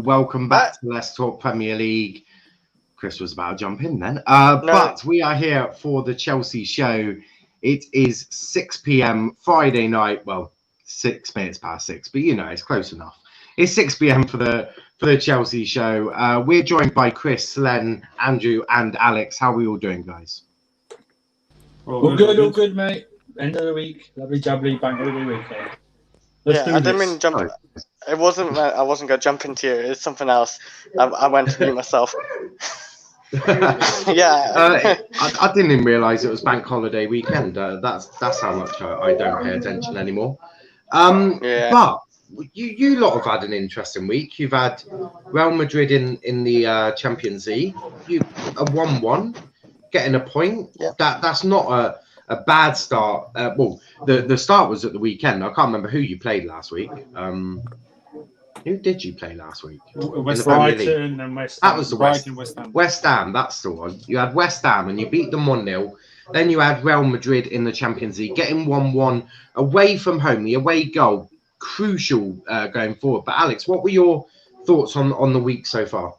Welcome back to Let's Talk Premier League. Chris was about to jump in then. But we are here for the Chelsea show. It is 6 p.m. Friday night. Well, 6 minutes past 6, but you know, it's close enough. It's 6 p.m. for the Chelsea show. We're joined by Chris, Len, Andrew, and Alex. How are we all doing, guys? All good, mate. End of the week. Lovely jubbly bank holiday weekend. I didn't mean to jump. It wasn't. I wasn't going to jump into you. It's something else. I went to mute myself. I didn't even realise it was bank holiday weekend. That's how much I don't pay attention anymore. But you lot have had an interesting week. You've had Real Madrid in the Champions League. You a 1-1, getting a point. Yeah. That's not a bad start. Well, the start was at the weekend. I can't remember who you played last week. Who did you play last week? Brighton and West Ham. That was the West Ham. West Ham, that's the one. You had West Ham and you beat them 1-0. Then you had Real Madrid in the Champions League, getting 1-1 away from home. The away goal, crucial going forward. But Alex, what were your thoughts on the week so far?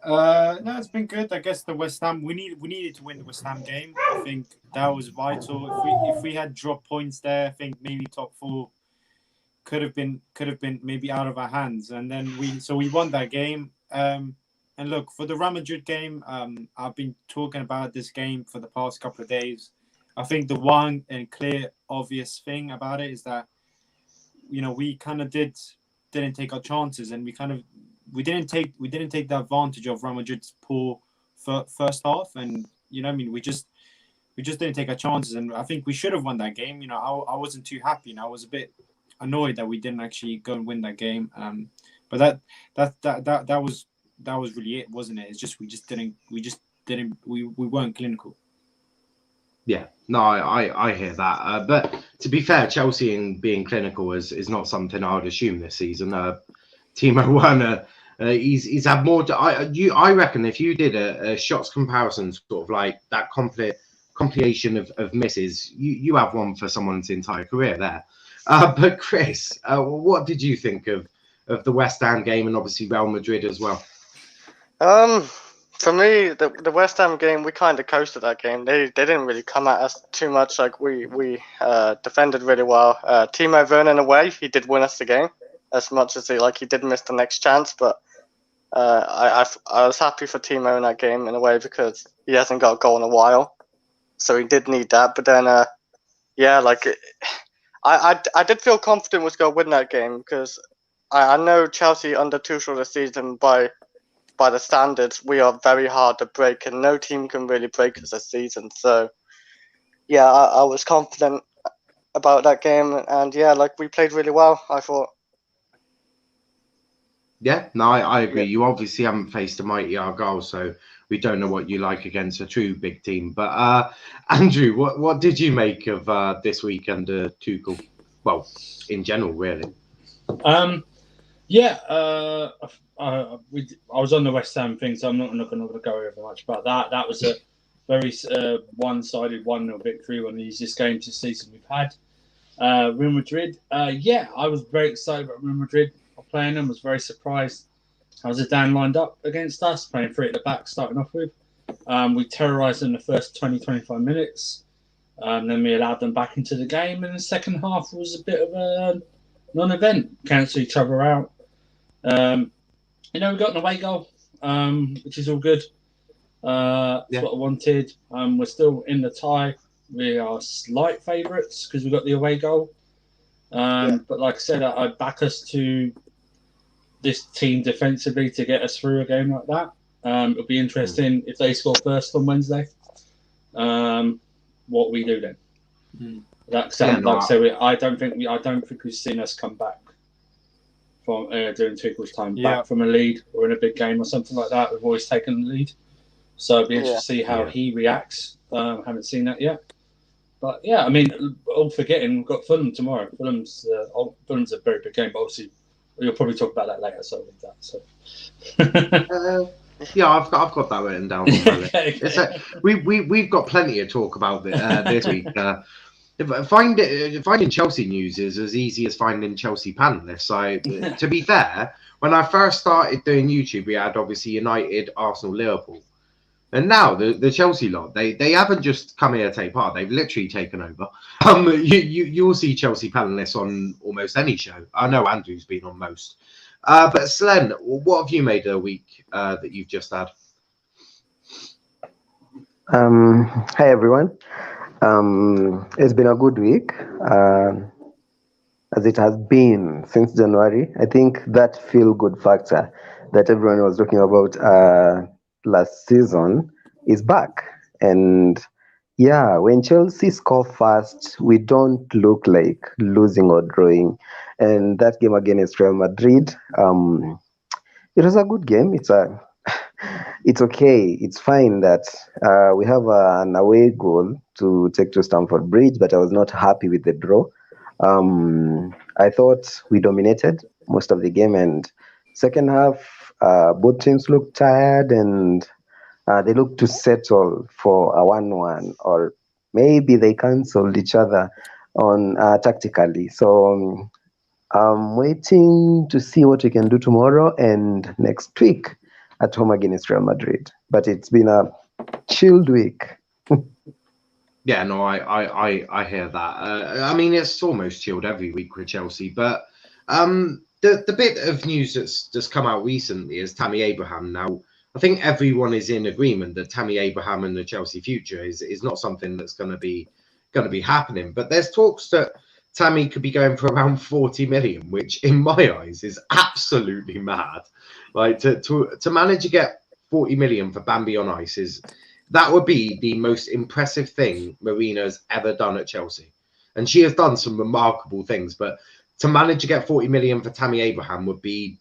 No, it's been good. I guess the West Ham, we needed to win the West Ham game. I think that was vital. If we had dropped points there, I think maybe top four could have been maybe out of our hands. And then we won that game. And look, for the Real Madrid game, I've been talking about this game for the past couple of days. I think the one and clear obvious thing about it is that, you know, we kind of didn't take our chances, and we didn't take the advantage of Real Madrid's poor first half, and you know, I mean, we just didn't take our chances, and I think we should have won that game. You know, I wasn't too happy, and I was a bit annoyed that we didn't actually go and win that game. But that was really it, wasn't it? It's just we weren't clinical. Yeah, no, I hear that. But to be fair, Chelsea in being clinical is not something I would assume this season. Timo Werner, he's had more. I reckon if you did a shots comparison, sort of like that compilation of misses, you have one for someone's entire career there. But Chris, what did you think of the West Ham game and obviously Real Madrid as well? For me, the West Ham game, we kind of coasted that game. They didn't really come at us too much. Like we defended really well. Timo Werner, in a way, he did win us the game as much as he did miss the next chance. But I was happy for Timo in that game in a way because he hasn't got a goal in a while, so he did need that. But then, I did feel confident was going to win that game because I know Chelsea under Tuchel this season by the standards, we are very hard to break, and no team can really break us this season. So, yeah, I was confident about that game, and we played really well, I thought. Yeah, no, I agree. You obviously haven't faced a mighty Argyle, so we don't know what you like against a true big team. But Andrew, what did you make of this week under Tuchel? Well, in general, really. I was on the West Ham thing, so I'm not going to go over much about that. That was a very one-sided 1-0 victory, one of the easiest games this season we've had. Real Madrid, I was very excited about Real Madrid playing them. Was very surprised How's it Dan lined up against us, playing 3 at the back, starting off with. We terrorised them the first 20-25 minutes. Then we allowed them back into the game, and the second half was a bit of a non-event. Cancel each other out. We got an away goal, which is all good. That's what I wanted. We're still in the tie. We are slight favourites because we got the away goal. But like I said, I back us to this team defensively to get us through a game like that. It'll be interesting if they score first on Wednesday. What we do then? I don't think we've seen us come back from during Tuchel's time back from a lead or in a big game or something like that. We've always taken the lead, so it'll be interesting to see how he reacts. Haven't seen that yet, but I mean, all forgetting we've got Fulham tomorrow. Fulham's a very big game, but obviously you'll probably talk about that later. So I'll leave that. So. I've got that written down. Okay. We've got plenty to talk about this week. Finding Chelsea news is as easy as finding Chelsea panelists. So, to be fair, when I first started doing YouTube, we had obviously United, Arsenal, Liverpool. And now the Chelsea lot, they haven't just come here to take part; they've literally taken over. You'll see Chelsea panelists on almost any show. I know Andrew's been on most. But Slen, what have you made of the week that you've just had? Hi everyone. It's been a good week, as it has been since January. I think that feel-good factor that everyone was talking about last season is back. And when Chelsea score fast, we don't look like losing or drawing. And that game against Real Madrid, it was a good game. It's okay. It's fine that we have an away goal to take to Stamford Bridge, but I was not happy with the draw. I thought we dominated most of the game, and second half, both teams looked tired and they looked to settle for a 1-1, or maybe they cancelled each other on tactically. So I'm waiting to see what we can do tomorrow and next week at home against Real Madrid. But it's been a chilled week. I hear that. I mean, it's almost chilled every week with Chelsea. But the bit of news that's just come out recently is Tammy Abraham. Now, I think everyone is in agreement that Tammy Abraham and the Chelsea future is not something that's going to be happening. But there's talks that Tammy could be going for around 40 million, which in my eyes is absolutely mad. Like to manage to get 40 million for Bambi on Ice that would be the most impressive thing Marina's ever done at Chelsea. And she has done some remarkable things, but to manage to get 40 million for Tammy Abraham would be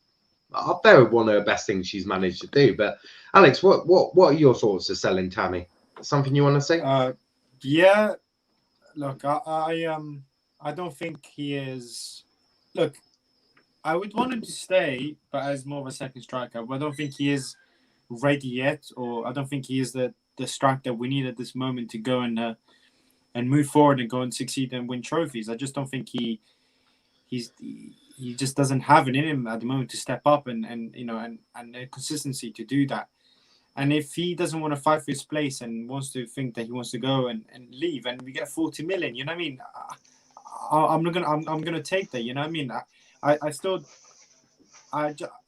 up there with one of the best things she's managed to do. But Alex, what are your thoughts of selling Tammy? Something you want to say? Look, I don't think he is. Look, I would want him to stay, but as more of a second striker. But I don't think he is ready yet, or I don't think he is the striker that we need at this moment to go and move forward and go and succeed and win trophies. I just don't think he just doesn't have it in him at the moment to step up and the consistency to do that. And if he doesn't want to fight for his place and wants to think that he wants to go and leave, and we get 40 million, you know what I mean? I'm gonna take that. You know what I mean?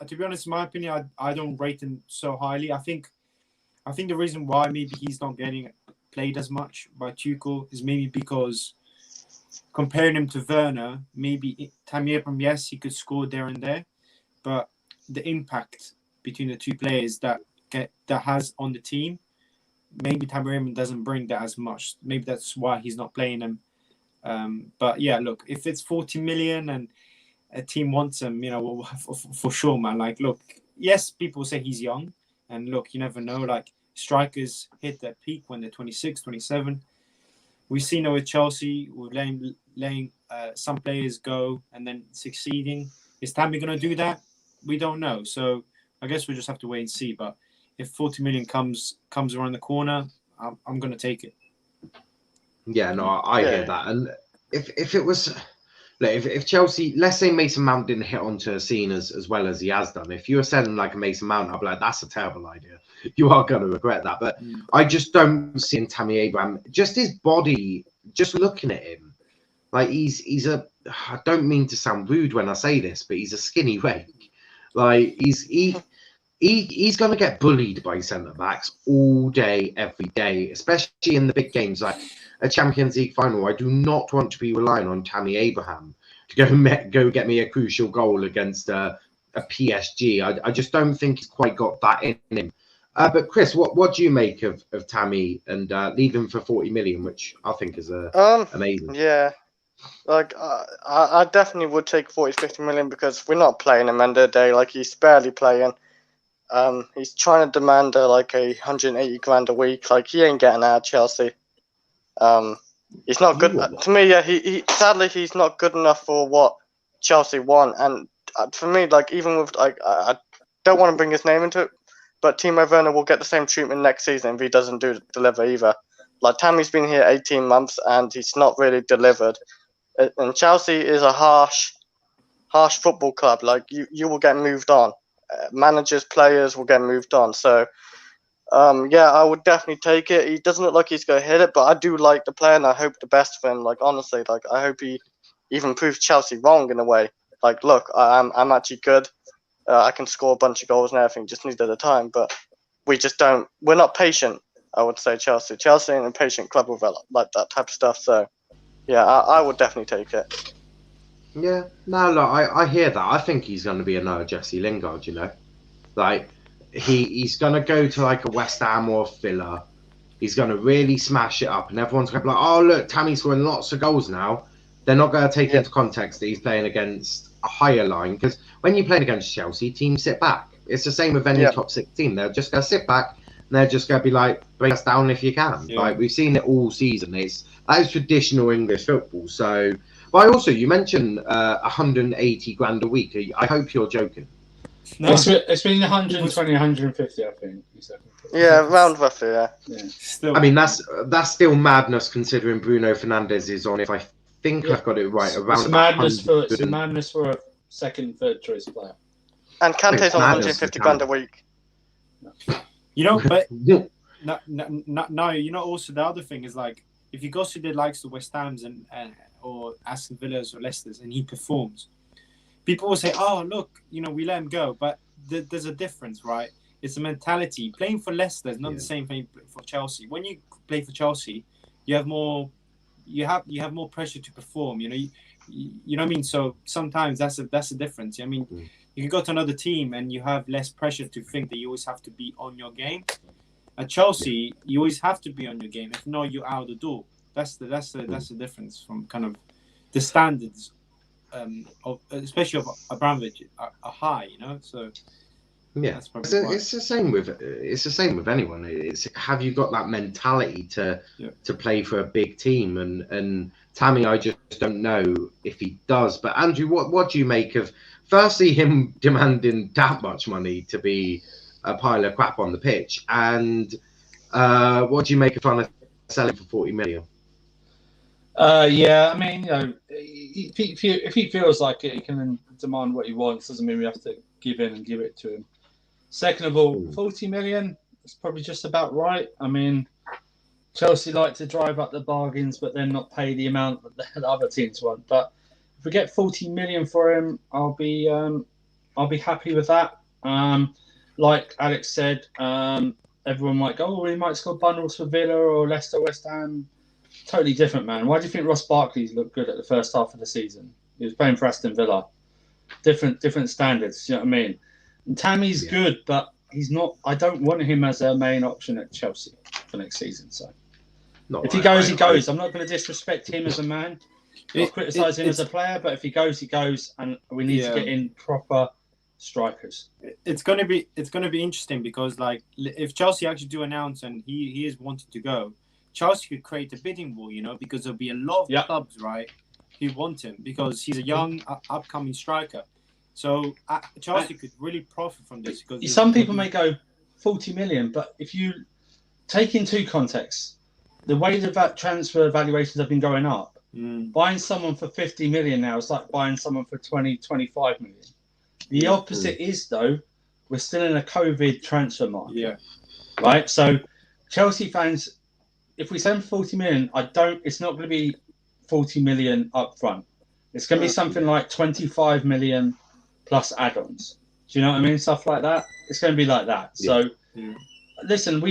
To be honest, in my opinion, I don't rate him so highly. I think the reason why maybe he's not getting played as much by Tuchel is maybe because comparing him to Werner, maybe Tammy Abraham, yes, he could score there and there, but the impact between the two players that has on the team, maybe Tammy Abraham doesn't bring that as much. Maybe that's why he's not playing him. But look, if it's 40 million and a team wants him, for sure, man. Like, look, yes, people say he's young, and look, you never know. Like, strikers hit their peak when they're 26, 27. We've seen it with Chelsea. We're letting some players go and then succeeding. Is Tammy going to do that? We don't know. So I guess we'll just have to wait and see. But if 40 million comes around the corner, I'm going to take it. Yeah, no, I hear that. And if it was, look, if Chelsea, let's say Mason Mount didn't hit onto a scene as well as he has done. If you were selling like a Mason Mount, I'd be like, that's a terrible idea. You are going to regret that. But I just don't see in Tammy Abraham, just his body, just looking at him, like he's a. I don't mean to sound rude when I say this, but he's a skinny rake. Like he's going to get bullied by centre backs all day, every day, especially in the big games like a Champions League final. I do not want to be relying on Tammy Abraham to go get me a crucial goal against a PSG. I just don't think he's quite got that in him. But Chris, what do you make of Tammy and leaving for 40 million, which I think is amazing? Yeah, like I definitely would take 40-50 million because we're not playing him end of the day. Like he's barely playing. He's trying to demand like 180 grand a week. Like he ain't getting out of Chelsea. He's not good to me. Yeah, he sadly he's not good enough for what Chelsea want. And for me, like even with like I don't want to bring his name into it, but Timo Werner will get the same treatment next season if he doesn't deliver either. Like Tammy's been here 18 months and he's not really delivered. And Chelsea is a harsh football club. Like you will get moved on. Managers, players will get moved on. So, yeah, I would definitely take it. He doesn't look like he's going to hit it, but I do like the player and I hope the best for him. Like, honestly, like I hope he even proves Chelsea wrong in a way. Like, look, I'm actually good. I can score a bunch of goals and everything, just needed the time. But we just don't. We're not patient, I would say, Chelsea. Chelsea ain't a patient club with like that type of stuff. So, yeah, I would definitely take it. Yeah, no, look, I hear that. I think he's going to be another Jesse Lingard, you know. Like, he's going to go to, like, a West Ham or a Villa. He's going to really smash it up. And everyone's going to be like, oh, look, Tammy's scoring lots of goals now. They're not going to take into context that he's playing against a higher line. Because when you're playing against Chelsea, teams sit back. It's the same with any top 6 team. They're just going to sit back. And they're just going to be like, break us down if you can. Yeah. Like, we've seen it all season. That is traditional English football. So... But also, you mentioned 180 grand a week. I hope you're joking. No, it's been 120, 150, I think. Yeah, around roughly, yeah. Still, I mean, that's still madness considering Bruno Fernandes is on, if I think I've got it right, around it's madness for a second, third choice player. And Kante's on 150 grand a week. You know, but no, you know, also the other thing is like, if he goes to the likes of West Ham's and or Aston Villa's or Leicester's and he performs, people will say, oh, look, you know, we let him go. But there's a difference, right? It's a mentality. Playing for Leicester is not the same thing for Chelsea. When you play for Chelsea, you have more pressure to perform, you know. You know what I mean? So sometimes that's a difference. I mean, you can go to another team and you have less pressure to think that you always have to be on your game. At Chelsea, you always have to be on your game. If not, you're out the door. That's the difference from kind of the standards, especially of Abramovich, are high. You know, so yeah, it's the same with anyone. It's have you got that mentality to play for a big team? And Tammy, I just don't know if he does. But Andrew, what do you make of firstly him demanding that much money to be a pile of crap on the pitch, and what do you make of trying to sell him for 40 million? Yeah, I mean, you know, if he feels like it, he can demand what he wants. Doesn't mean we have to give in and give it to him. Second of all, 40 million is probably just about right. I mean, Chelsea like to drive up the bargains, but then not pay the amount that the other teams want. But if we get 40 million for him, I'll be happy with that. Like Alex said, everyone might go, oh, he might score bundles for Villa or Leicester, West Ham. Totally different, man. Why do you think Ross Barkley's looked good at the first half of the season? He was playing for Aston Villa. Different standards, you know what I mean? And Tammy's good, but he's not. I don't want him as a main option at Chelsea for next season. So if he goes, he goes. I'm not going to disrespect him as a man. I'll criticise him as a player, but if he goes, he goes, and we need to get in proper strikers. It's going to be interesting because like if Chelsea actually do announce and he is wanting to go, Chelsea could create a bidding war, you know, because there'll be a lot of clubs, right, who want him because he's a young, upcoming striker. So Chelsea could really profit from this. Because some people may go 40 million, but if you take into context the way that transfer valuations have been going up, Buying someone for 50 million now is like buying someone for 20, 25 million. The opposite is, though, we're still in a COVID transfer market. Yeah. Right? So, Chelsea fans, if we send 40 million, it's not going to be 40 million up front. It's going to be something like 25 million plus add-ons. Do you know what I mean? Stuff like that. It's going to be like that. So, listen,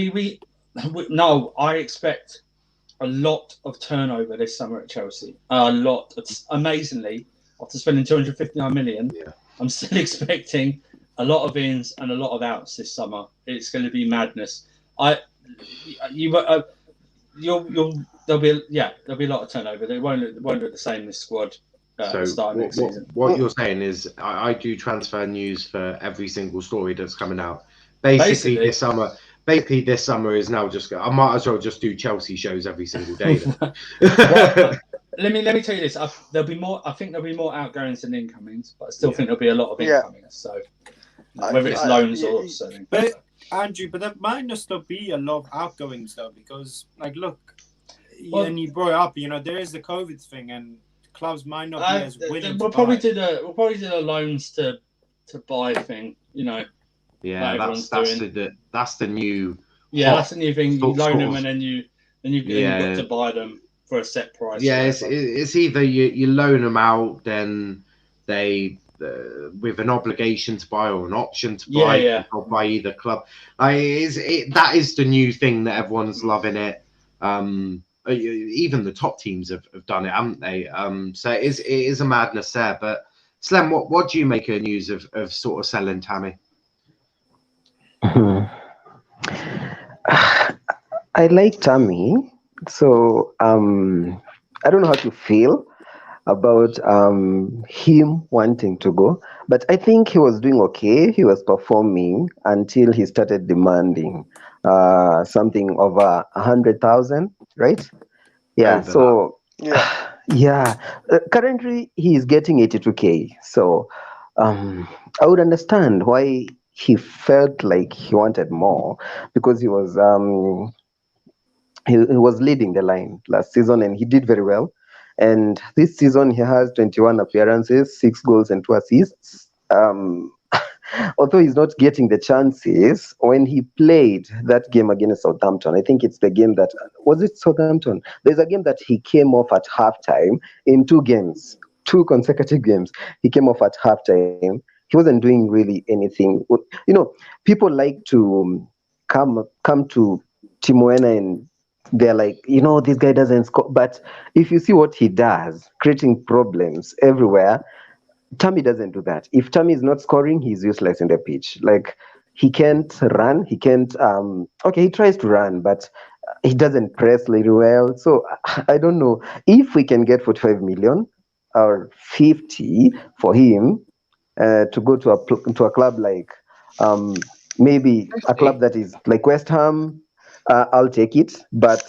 no, I expect a lot of turnover this summer at Chelsea. A lot. It's amazingly, after spending 259 million, I'm still expecting a lot of ins and a lot of outs this summer. It's going to be madness. There'll be a lot of turnover. They won't look the same this squad. What you're saying is I do transfer news for every single story that's coming out. Basically this summer is now just. I might as well just do Chelsea shows every single day. Well, let me tell you this. There'll be more. I think there'll be more outgoings than incomings, but I still think there'll be a lot of incomings. So whether it's loans or something. But Andrew, there might not still be a lot of outgoings though, because look, and you brought it up. There is the COVID thing, and clubs might not be as willing. We'll probably do the loans to buy thing. Yeah, that's the new. Yeah, that's the new thing. You loan them and then you've got to buy them for a set price. Yeah, it's either you loan them out, then they with an obligation to buy or an option to buy by either club. That is the new thing that everyone's loving it. Even the top teams have done it, haven't they? So it is a madness there. But Slem, what do you make of news of sort of selling Tammy? I like Tammy, so I don't know how to feel about him wanting to go, but I think he was doing okay. He was performing until he started demanding something over 100,000, right? Yeah. So currently he is getting 82K. So I would understand why he felt like he wanted more, because he was leading the line last season and he did very well. And this season he has 21 appearances, 6 goals and 2 assists. Although he's not getting the chances, when he played that game against Southampton, I think it's the game that was it Southampton. There's a game that he came off at halftime in 2 consecutive games. He came off at halftime. He wasn't doing really anything. People like to come to Timo Werner and they're like, this guy doesn't score. But if you see what he does, creating problems everywhere, Tammy doesn't do that. If Tammy is not scoring, he's useless in the pitch. Like, he can't run. He can't. He tries to run, but he doesn't press really well. So I don't know if we can get 45 million or 50 for him. To go to a club like maybe a club that is like West Ham, I'll take it, but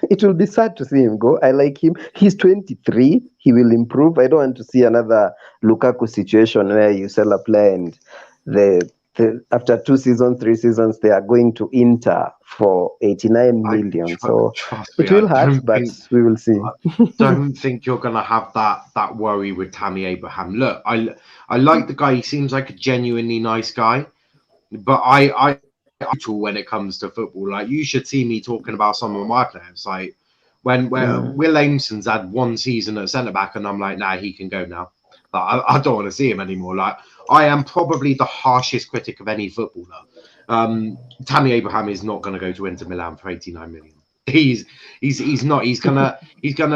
it will be sad to see him go. I like him. He's 23. He will improve. I don't want to see another Lukaku situation where you sell a player and after 2 seasons, 3 seasons, they are going to Inter for 89 million. So it will hurt, but we will see. I don't think you're going to have that worry with Tammy Abraham. Look, I like the guy. He seems like a genuinely nice guy, but I when it comes to football, like, you should see me talking about some of my players. Like when Will Ameson's had 1 season at centre back, and I'm like, nah, he can go now. Like, I don't want to see him anymore. Like, I am probably the harshest critic of any footballer. Tammy Abraham is not going to go to Inter Milan for 89 million. He's not. He's gonna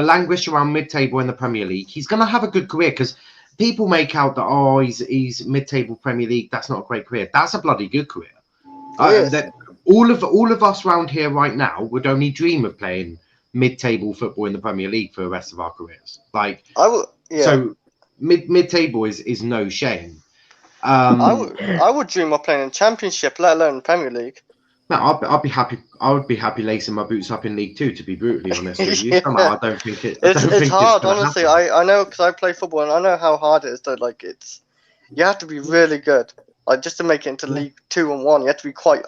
languish around mid-table in the Premier League. He's gonna have a good career, because people make out that he's mid-table Premier League. That's not a great career. That's a bloody good career. That all of us around here right now would only dream of playing mid-table football in the Premier League for the rest of our careers. Like, so mid-table is no shame. I would dream of playing in Championship, let alone Premier League. No, I'd be happy. I would be happy lacing my boots up in League 2. To be brutally honest with you, I don't think it's hard. Honestly, I know, because I play football and I know how hard it is. To, like, you have to be really good, like, just to make it into League 2 and 1. You have to be quite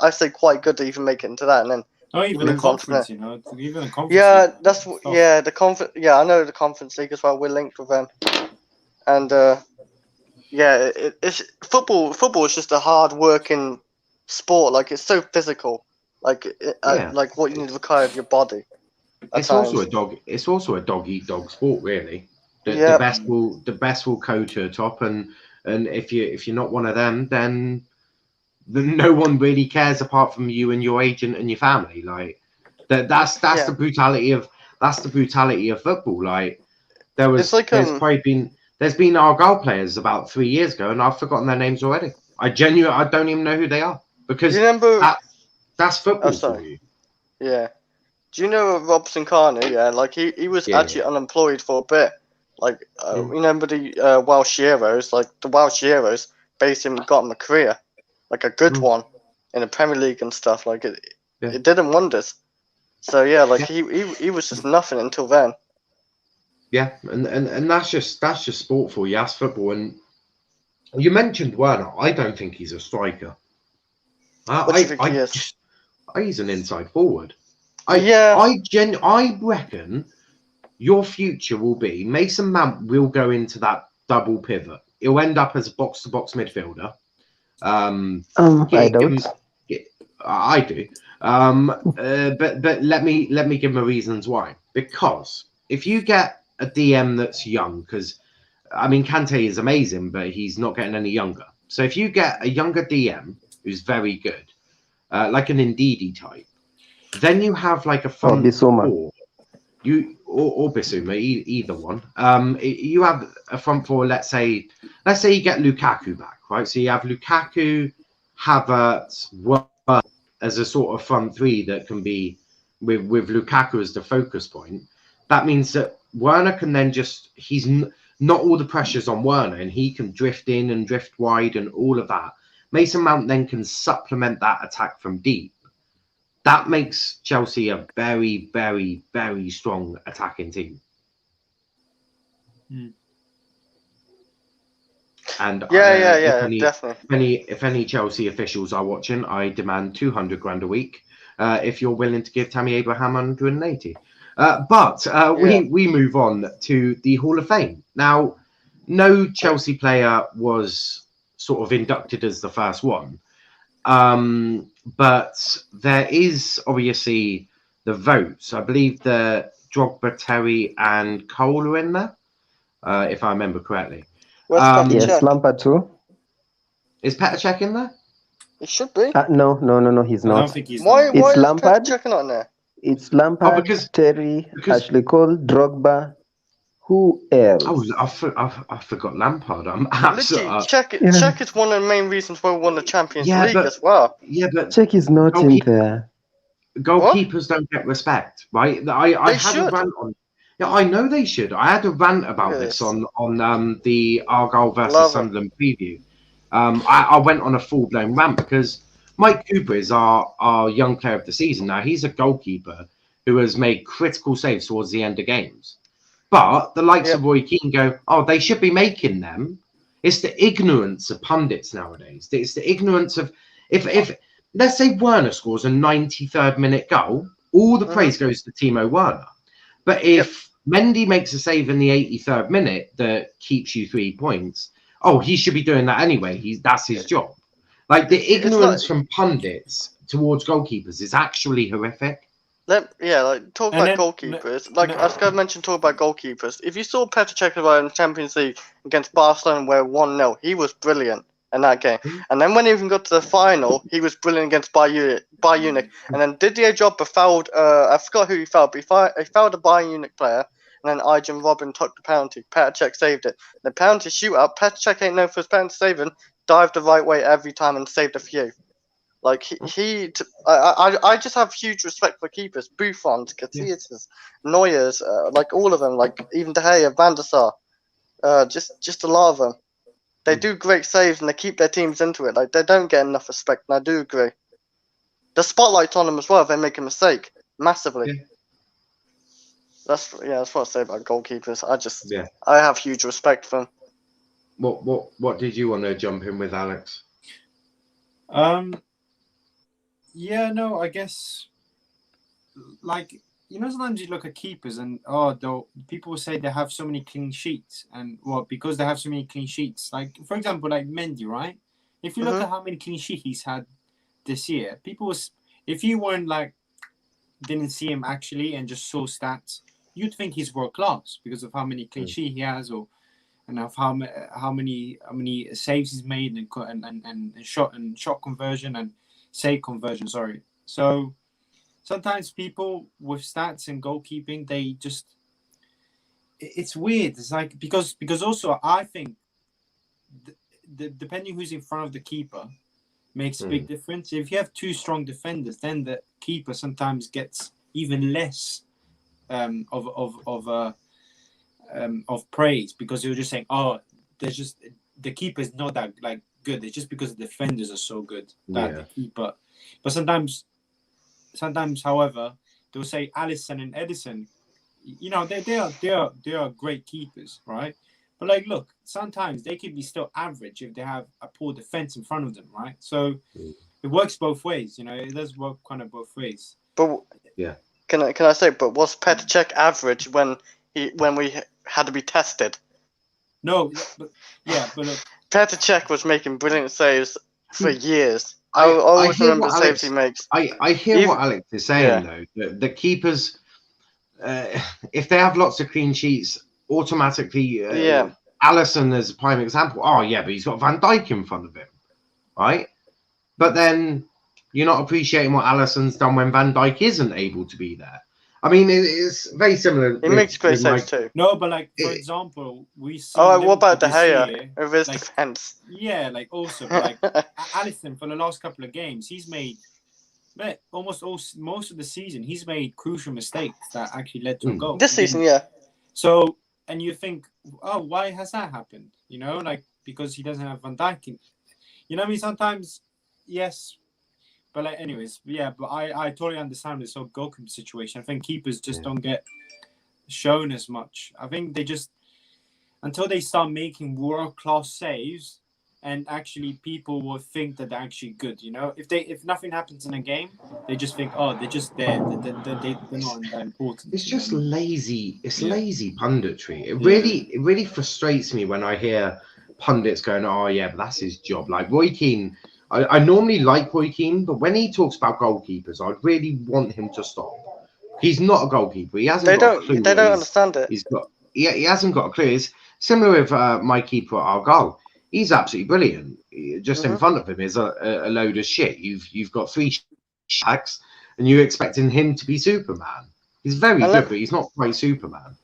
good to even make it into that, and then Oh, even the move on from conference, there. you know, even the conference. Yeah, league that's stuff. the conference. Yeah, I know the conference league as well. We're linked with them, and yeah, it's football. Football is just a hard working sport. Like it's so physical. Like Yeah. like what you need to require of your body. At It's also times. a dog. It's also a dog eat dog sport, really. The Yep. best will go to the top, and if you're not one of them, then no one really cares apart from you and your agent and your family. Like that's Yeah. the brutality of football. Like It's like there's been Argyle players about 3 years ago, and I've forgotten their names already. I don't even know who they are because Do you remember? that's football sorry. for you. Yeah. Do you know Robson Carney? Yeah, like he was Yeah. actually unemployed for a bit. Like remember the Welsh Heroes? Like the Welsh Heroes basically got him a career, like a good one, in the Premier League and stuff. Like it did him wonders. So yeah, like he was just nothing until then. Yeah, and that's just sport for you. That's football. And you mentioned Werner. I don't think he's a striker. What do you think he is? He's an inside forward. I reckon your future will be Mason Mount will go into that double pivot. He'll end up as a box to box midfielder. I don't. I do. But let me give my reasons why. Because if you get a DM that's young, because I mean Kante is amazing, but he's not getting any younger. So if you get a younger DM who's very good, like an Ndidi type, then you have like a front four. Or Bissouma, either one. You have a front four. Let's say you get Lukaku back, right? So you have Lukaku, Havertz, Werner as a sort of front three that can be with Lukaku as the focus point. That means that Werner can then he's not all the pressure's on Werner, and he can drift in and drift wide and all of that. Mason Mount then can supplement that attack from deep. That makes Chelsea a very, very, very strong attacking team. And definitely. If any Chelsea officials are watching, I demand 200 grand a week. If you're willing to give Tammy Abraham 180. We move on to the Hall of Fame. Now, no Chelsea player was sort of inducted as the first one. But there is obviously the votes. I believe the Drogba, Terry, and Cole are in there, if I remember correctly. Yes, Lampard too. Is Petr Cech in there? He should be. No, he's not. I don't think he's Why it's is Lampard. Petr Cech not in there? It's Lampard, Terry, Ashley Cole, Drogba. Who else? Oh, I forgot Lampard. I'm absolutely. Cech is one of the main reasons why we won the Champions League as well. Yeah, but Cech is not in there. Goalkeepers don't get respect, right? I had should. a rant on. Yeah, I know they should. I had a rant about this on the Argyle versus Sunderland preview. I went on a full-blown rant because Mike Cooper is our young player of the season. Now, he's a goalkeeper who has made critical saves towards the end of games. But the likes of Roy Keane go, oh, they should be making them. It's the ignorance of pundits nowadays. It's the ignorance of if let's say Werner scores a 93rd minute goal, all the praise goes to Timo Werner. But if Mendy makes a save in the 83rd minute that keeps you 3 points, he should be doing that anyway. That's his job. Like the ignorance from pundits towards goalkeepers is actually horrific. Talk about goalkeepers. I've mentioned talk about goalkeepers. If you saw Petr Cech in the Champions League against Barcelona where 1-0, he was brilliant in that game. And then when he even got to the final, he was brilliant against Bayern Munich. And then Didier Drogba fouled, I forgot who he fouled, but he fouled a Bayern Munich player. And then Arjen Robben took the penalty. Petr Cech saved it. The penalty shootout, Petr Cech ain't known for his penalty saving, dived the right way every time and saved a few. Like I just have huge respect for keepers. Buffons, Casillas, Neuers, like all of them. Like even De Gea, Van der Sar, just a lot of them. They do great saves and they keep their teams into it. Like they don't get enough respect, and I do agree. The spotlight's on them as well if they make a mistake massively. Yeah. That's what I say about goalkeepers. I have huge respect for them. What did you want to jump in with, Alex? Yeah, no, I guess like, sometimes you look at keepers and people will say they have so many clean sheets, and because they have so many clean sheets, like for example, like Mendy, right? If you look at how many clean sheets he's had this year, if you weren't like didn't see him actually and just saw stats, you'd think he's world class because of how many clean sheets he has, and of how many saves he's made and shot conversion and save conversion. Sorry, so. Sometimes people with stats and goalkeeping, it's weird. It's like because also I think depending who's in front of the keeper makes a big difference. If you have two strong defenders, then the keeper sometimes gets even less of praise, because you're just saying, the keeper is not that like good. It's just because the defenders are so good that the keeper. But sometimes, however, they'll say Alisson and Edison, they are great keepers, right? But like, look, sometimes they can be still average if they have a poor defense in front of them, right? So it works both ways, it does work kind of both ways. But can I say, but was Petr Cech average when we had to be tested? No, but look, Petr Cech was making brilliant saves for years. I always remember the saves he makes. I hear what Alex is saying, though. The keepers, if they have lots of clean sheets, automatically, Alisson is a prime example. Oh, yeah, but he's got Van Dijk in front of him, right? But then you're not appreciating what Alisson's done when Van Dijk isn't able to be there. I mean, it's very similar. He makes great saves too. No, but like, for example, we see. Oh, what about De Gea with his defense? Yeah, like also, like Alisson for the last couple of games, he's made most of the season. He's made crucial mistakes that actually led to a goal. This season, yeah. So, and you think, oh, why has that happened? Like because he doesn't have Van Dijk. I mean, sometimes, yes. But like, anyways, but I totally understand this whole goalkeeper situation. I think keepers just don't get shown as much. I think they just, until they start making world-class saves, and actually people will think that they're actually good. If nothing happens in a game, they just think, oh, they're just there. They're not that important. It's just lazy. It's lazy punditry. It really frustrates me when I hear pundits going, oh yeah, but that's his job. Like Roy Keane. I normally like Roy Keane, but when he talks about goalkeepers, I really want him to stop. He's not a goalkeeper. He hasn't got a clue. They don't understand it. He hasn't got a clue. It's similar with my keeper at Argyle. He's absolutely brilliant. Just in front of him is a load of shit. You've got 3 shacks, and you're expecting him to be Superman. He's very good, but he's not quite Superman.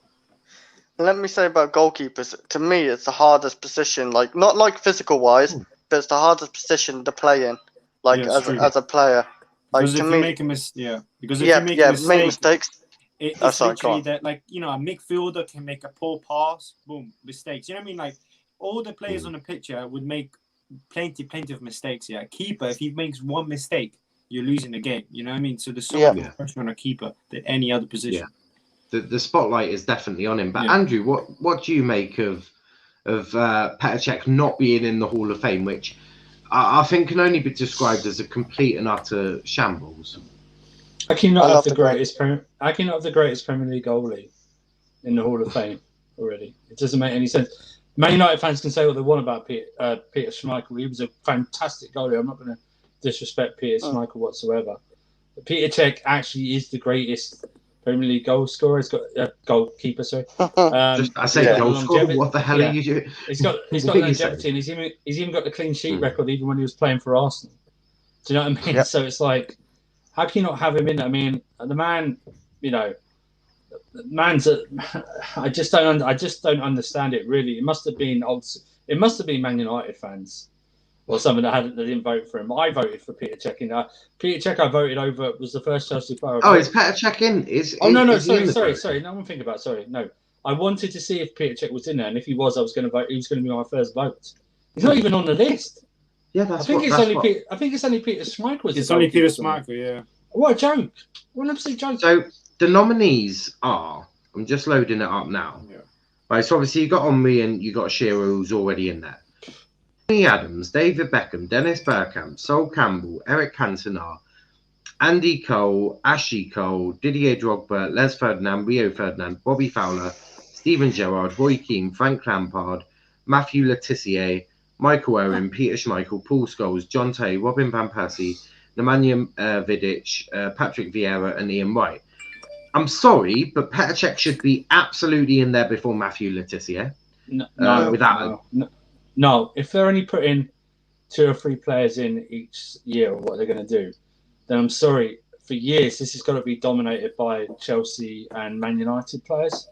Let me say about goalkeepers. To me, it's the hardest position. Like not like physical wise. But it's the hardest position to play in, like as a player. Like because if you make a mistake, because if you make a mistake, make mistakes. It's literally that, like a midfielder can make a poor pass, boom, mistakes. You know what I mean? Like all the players on the picture would make plenty of mistakes. Yeah, keeper, if he makes one mistake, you're losing the game. You know what I mean? So there's so much pressure on a keeper than any other position. Yeah. The spotlight is definitely on him. But Andrew, what do you make of Petr Cech not being in the Hall of Fame, which I think can only be described as a complete and utter shambles? I cannot have the greatest Premier League goalie in the Hall of Fame already. It doesn't make any sense. Man United fans can say what they want about Peter Schmeichel. He was a fantastic goalie. I'm not going to disrespect Peter Schmeichel whatsoever. But Petr Cech actually is the greatest Premier League goal scorer. He's got goalkeeper. Sorry, I say goal scorer. What the hell are you doing? He's got longevity, and he's even got the clean sheet record, even when he was playing for Arsenal. Do you know what I mean? Yep. So it's like, how can you not have him in? I mean, the man, I just don't understand it. Really, it must have been Man United fans. Or someone that didn't vote for him. I voted for Petr Cech. Petr Cech I voted over was the first Chelsea player. Is Petr Cech in? Sorry. No one think about. Sorry, no. I wanted to see if Petr Cech was in there, and if he was, I was going to vote. He was going to be my first vote. He's not even on the list. Yeah, I think it's only Peter Schmeichel. It's only Peter Schmeichel. Yeah. What a joke! What an absolute joke. So the nominees are. I'm just loading it up now. Yeah. Right. So obviously you got Henry and you got Shearer, who's already in there. Adams, David Beckham, Dennis Bergkamp, Sol Campbell, Eric Cantona, Andy Cole, Ashley Cole, Didier Drogba, Les Ferdinand, Rio Ferdinand, Bobby Fowler, Steven Gerrard, Roy Keane, Frank Lampard, Matthew Le Tissier, Michael Owen, Peter Schmeichel, Paul Scholes, John Terry, Robin Van Persie, Nemanja Vidic, Patrick Vieira, and Ian Wright. I'm sorry, but Petr Cech should be absolutely in there before Matthew Le Tissier. No, if they're only putting 2 or 3 players in each year or what they're going to do, then I'm sorry. For years, this has got to be dominated by Chelsea and Man United players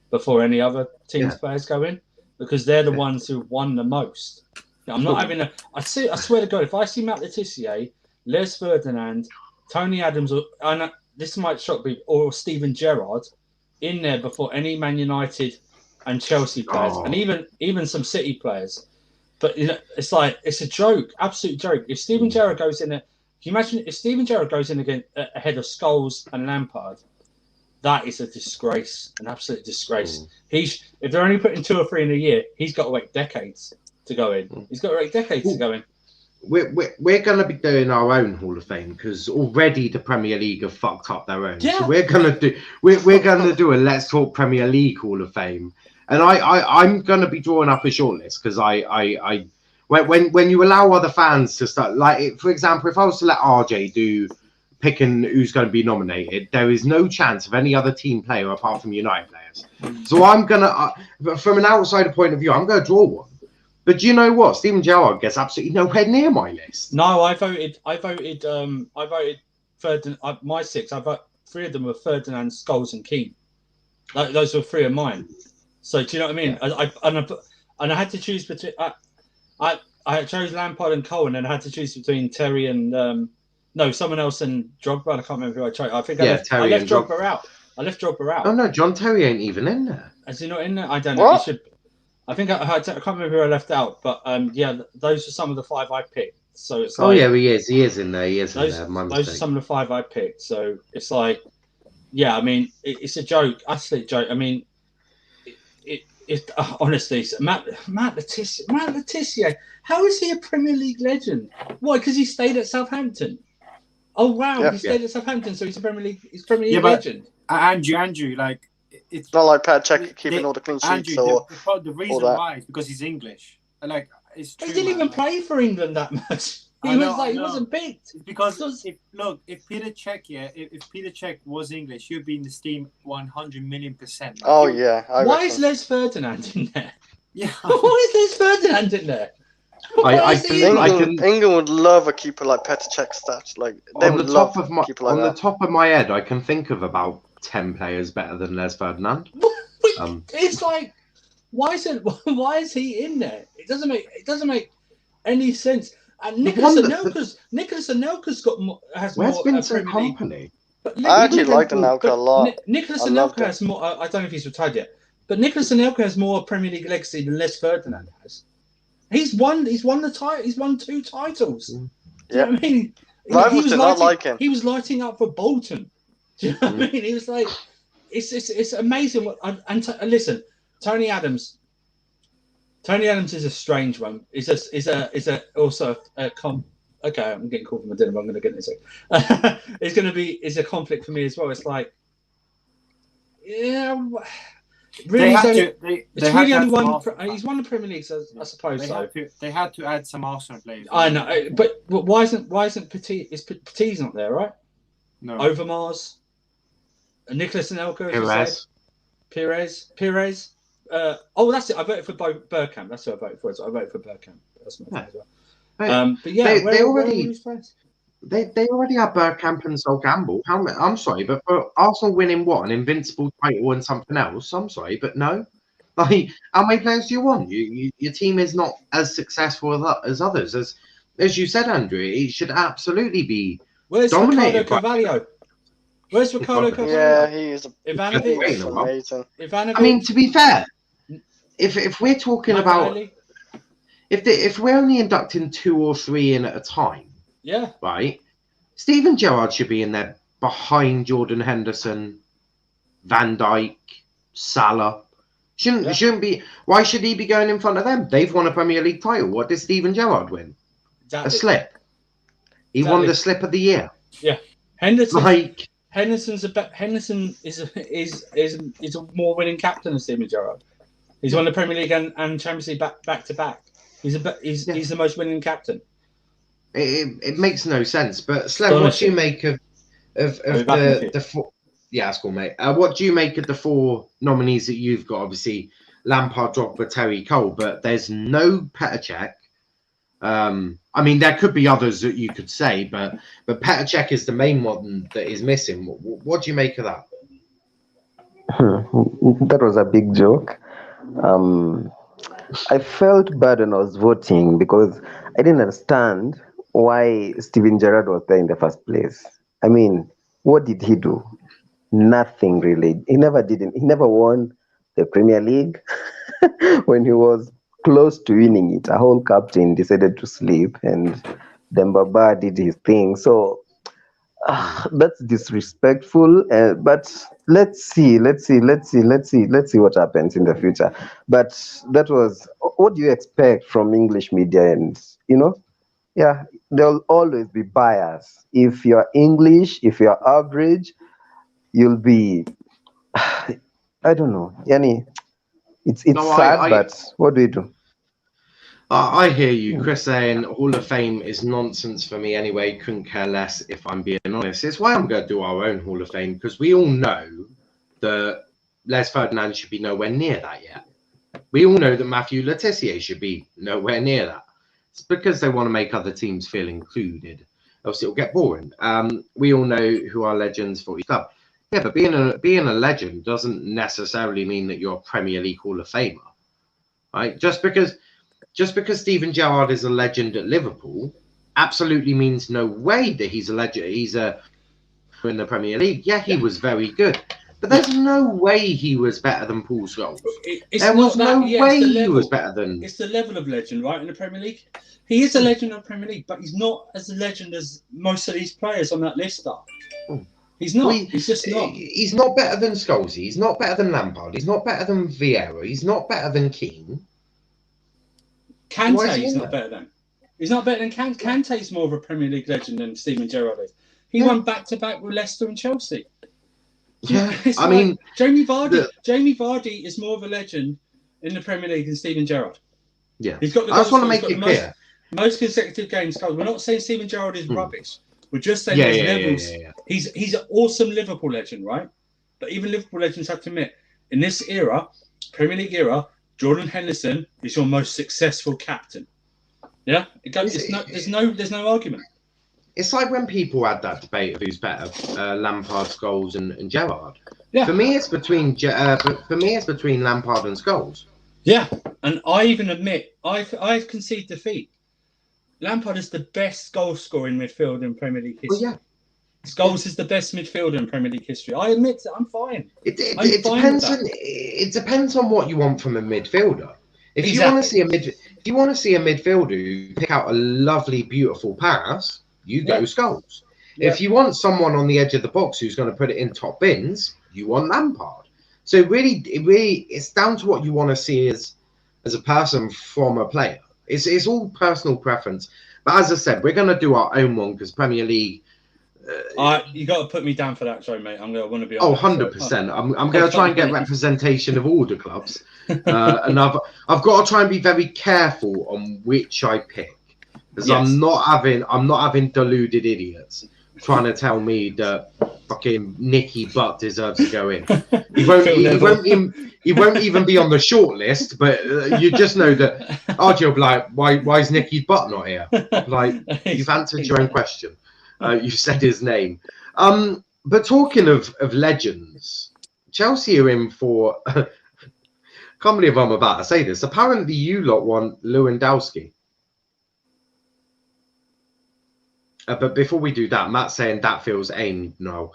before any other teams' players go in, because they're the ones who won the most. I'm not having a. I swear to God, if I see Matt Le Tissier, Les Ferdinand, Tony Adams, and this might shock people, or Steven Gerrard in there before any Man United and Chelsea players, and even some City players. But it's like, it's a joke, absolute joke. If Steven Gerrard goes in there, can you imagine if Steven Gerrard goes in again ahead of Scholes and Lampard? That is a disgrace, an absolute disgrace. If they're only putting 2 or 3 in a year, he's got to wait decades to go in. He's got to wait decades to go in. We're going to be doing our own Hall of Fame, because already the Premier League have fucked up their own. Yeah. So we're going to do a Let's Talk Premier League Hall of Fame, and I'm going to be drawing up a shortlist, because when you allow other fans to start, like, for example, if I was to let RJ do picking who's going to be nominated, there is no chance of any other team player apart from United players. So I'm going to, from an outsider point of view, I'm going to draw one. But do you know what? Steven Gerrard gets absolutely nowhere near my list. No, I voted Ferdinand. My 6. 3 of them were Ferdinand, Scholes, and Keane. Those were 3 of mine. So do you know what I mean? And I had to choose between. I chose Lampard and Cole, and then I had to choose between Terry and someone else and Drogba. I can't remember who I chose. I think I left Drogba out. I left Drogba out. Oh no, John Terry ain't even in there. Is he not in there? I don't know. What? He should. I think I can't remember who I left out, but those are some of the 5 I picked. So it's like, he is. He is in there. He is in there. Those are some of the 5 I picked. So it's like, I mean, it's a joke, absolute joke. I mean, honestly, Matt Le Tissier, how is he a Premier League legend? Why? Because he stayed at Southampton. Oh wow, he stayed at Southampton, so he's a Premier League legend. Andrew, like. It's not like Petr Cech keeping all the clean sheets. Andrew, the reason why is because he's English. Like, it's true, he didn't even play for England that much. He wasn't picked. Because if Petr Cech, if Petr Cech was English, he'd be in the team 100 million%. Oh yeah. Why is Les Ferdinand in there? Yeah. Why is Les Ferdinand in there? England would love a keeper like Petr Cech stats. Like, they would love a keeper like that. On the top of my head, I can think of about 10 players better than Les Ferdinand. It's like, why is he in there? It doesn't make any sense. And Nicholas Anelka's has where's more. Vincent Kompany? I actually like Anelka a lot. Nicholas Anelka has more. I don't know if he's retired yet, but Nicholas Anelka has more Premier League legacy than Les Ferdinand has. He's won the title. He's won 2 titles. Do you know what I mean? Rivals did not like him. He was lighting up for Bolton. Do you know what I mean? He was like, it's amazing. Listen, Tony Adams is a strange one. He's also a okay, I'm getting called from a dinner. I'm going to get this. It's a conflict for me as well. It's like, really, he's won the Premier League, so I suppose they had to add some Arsenal players. I know, but why isn't Petit? Petit's not there, right? No. Overmars. Nicholas Anelka, Pires. That's it. I voted for Bergkamp. That's who I voted for. So I voted for Bergkamp. That's my as well. But yeah, they already have Bergkamp and Sol Campbell. I'm sorry, but for Arsenal winning what, an invincible title and something else? I'm sorry, but no. Like, how many players do you want? Your team is not as successful as others. As you said, Andrew, it should absolutely be. Where's Ricardo Carvalho? Where's Ricardo Carvalho? Yeah, he is amazing. I mean, to be fair, if we're talking about if we're only inducting 2 or 3 in at a time, right? Steven Gerrard should be in there behind Jordan Henderson, Van Dijk, Salah. Shouldn't be. Why should he be going in front of them? They've won a Premier League title. What did Steven Gerrard win? Exactly. A slip. He won the slip of the year. Yeah. Henderson. Like, Henderson is a more winning captain than Steven Gerrard. He's won the Premier League and Champions League back to back. He's the most winning captain. it makes no sense. But Slev, what do you make of the four? Yeah, that's cool, mate. What do you make of the four nominees that you've got? Obviously, Lampard, Drogba, Terry, Cole, but there's no Petr Cech. I mean, there could be others that you could say, but Petr Cech is the main one that is missing. What do you make of that? That was a big joke. I felt bad when I was voting because I didn't understand why Steven Gerrard was there in the first place. I mean, what did he do? Nothing really. He never did. He never won the Premier League. When he was close to winning it, a whole captain decided to sleep, and Dembaba did his thing. So that's disrespectful. But let's see what happens in the future. But that was what do you expect from English media? And yeah, there'll always be bias. If you're English, if you're average, you'll be. I don't know. Yani, it's sad, but what do we do? I hear you, Chris, saying Hall of Fame is nonsense for me anyway. Couldn't care less, if I'm being honest. It's why I'm going to do our own Hall of Fame, because we all know that Les Ferdinand should be nowhere near that yet. We all know that Matthew Le Tissier should be nowhere near that. It's because they want to make other teams feel included, else it'll get boring. We all know who are legends for each club. Yeah, but being a legend doesn't necessarily mean that you're a Premier League Hall of Famer, right? Just because Steven Gerrard is a legend at Liverpool, absolutely means no way that he's a legend. He's in the Premier League. Yeah, he was very good, but there's no way he was better than Paul Scholes. There was no way he was better than. It's the level of legend, right, in the Premier League. He is a legend of the Premier League, but he's not as a legend as most of these players on that list are. He's not. He's just not. He's not better than Scholes. He's not better than Lampard. He's not better than Vieira. He's not better than Keane. Kante is not better than. He's not better than Kante. Kante is more of a Premier League legend than Steven Gerrard is. He won back-to-back with Leicester and Chelsea. Yeah, I mean, Jamie Vardy is more of a legend in the Premier League than Steven Gerrard. Yeah, he's got. I just want to make it clear. Most consecutive games. We're not saying Steven Gerrard is rubbish. We're just saying there's levels. Yeah. He's an awesome Liverpool legend, right? But even Liverpool legends have to admit, in this era, Premier League era, Jordan Henderson is your most successful captain. Yeah, there's no argument. It's like when people had that debate of who's better, Lampard, Scholes, and Gerrard. Yeah. For me, it's between Lampard and Scholes. Yeah, and I even admit I've conceded defeat. Lampard is the best goal scoring midfielder in Premier League history. Well, yeah. Scholes is the best midfielder in Premier League history. I admit it. I'm fine. It depends on what you want from a midfielder. If you want to see a midfielder who pick out a lovely, beautiful pass, you go Scholes. Yeah. If you want someone on the edge of the box who's going to put it in top bins, you want Lampard. So it's down to what you want to see as a person from a player. It's all personal preference. But as I said, we're going to do our own one because Premier League. You got to put me down for that, sorry, mate. I want to be. 100%. I'm going to try and get representation of all the clubs, and I've got to try and be very careful on which I pick because I'm not having deluded idiots trying to tell me that fucking Nicky Butt deserves to go in. He won't even be on the short list, but you just know that RJ will be like, why is Nicky Butt not here? Like, you've answered your own question. You said his name. But talking of legends, Chelsea are in for... can't believe I'm about to say this. Apparently you lot want Lewandowski. But before we do that, Matt's saying that feels aimed. No.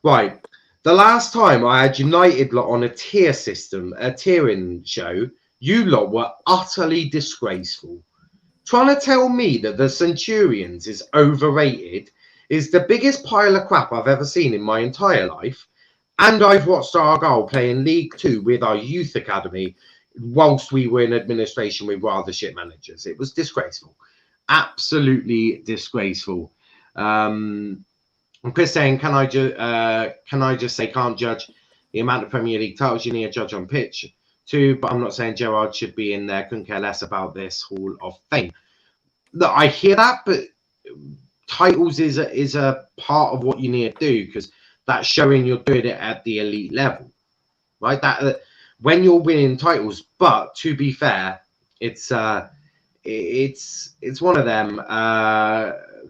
Right. The last time I had United lot on a tier system, a tiering show, you lot were utterly disgraceful. Trying to tell me that the Centurions is overrated is the biggest pile of crap I've ever seen in my entire life. And I've watched Argyle play in League 2 with our youth academy whilst we were in administration with rather shit managers. It was disgraceful. Absolutely disgraceful. And Chris saying, can I just say can't judge the amount of Premier League titles you need to judge on pitch too, but I'm not saying Gerrard should be in there. Couldn't care less about this Hall of Fame. Look, I hear that, but titles is a part of what you need to do because that's showing you're doing it at the elite level, right? That when you're winning titles. But to be fair, it's one of them.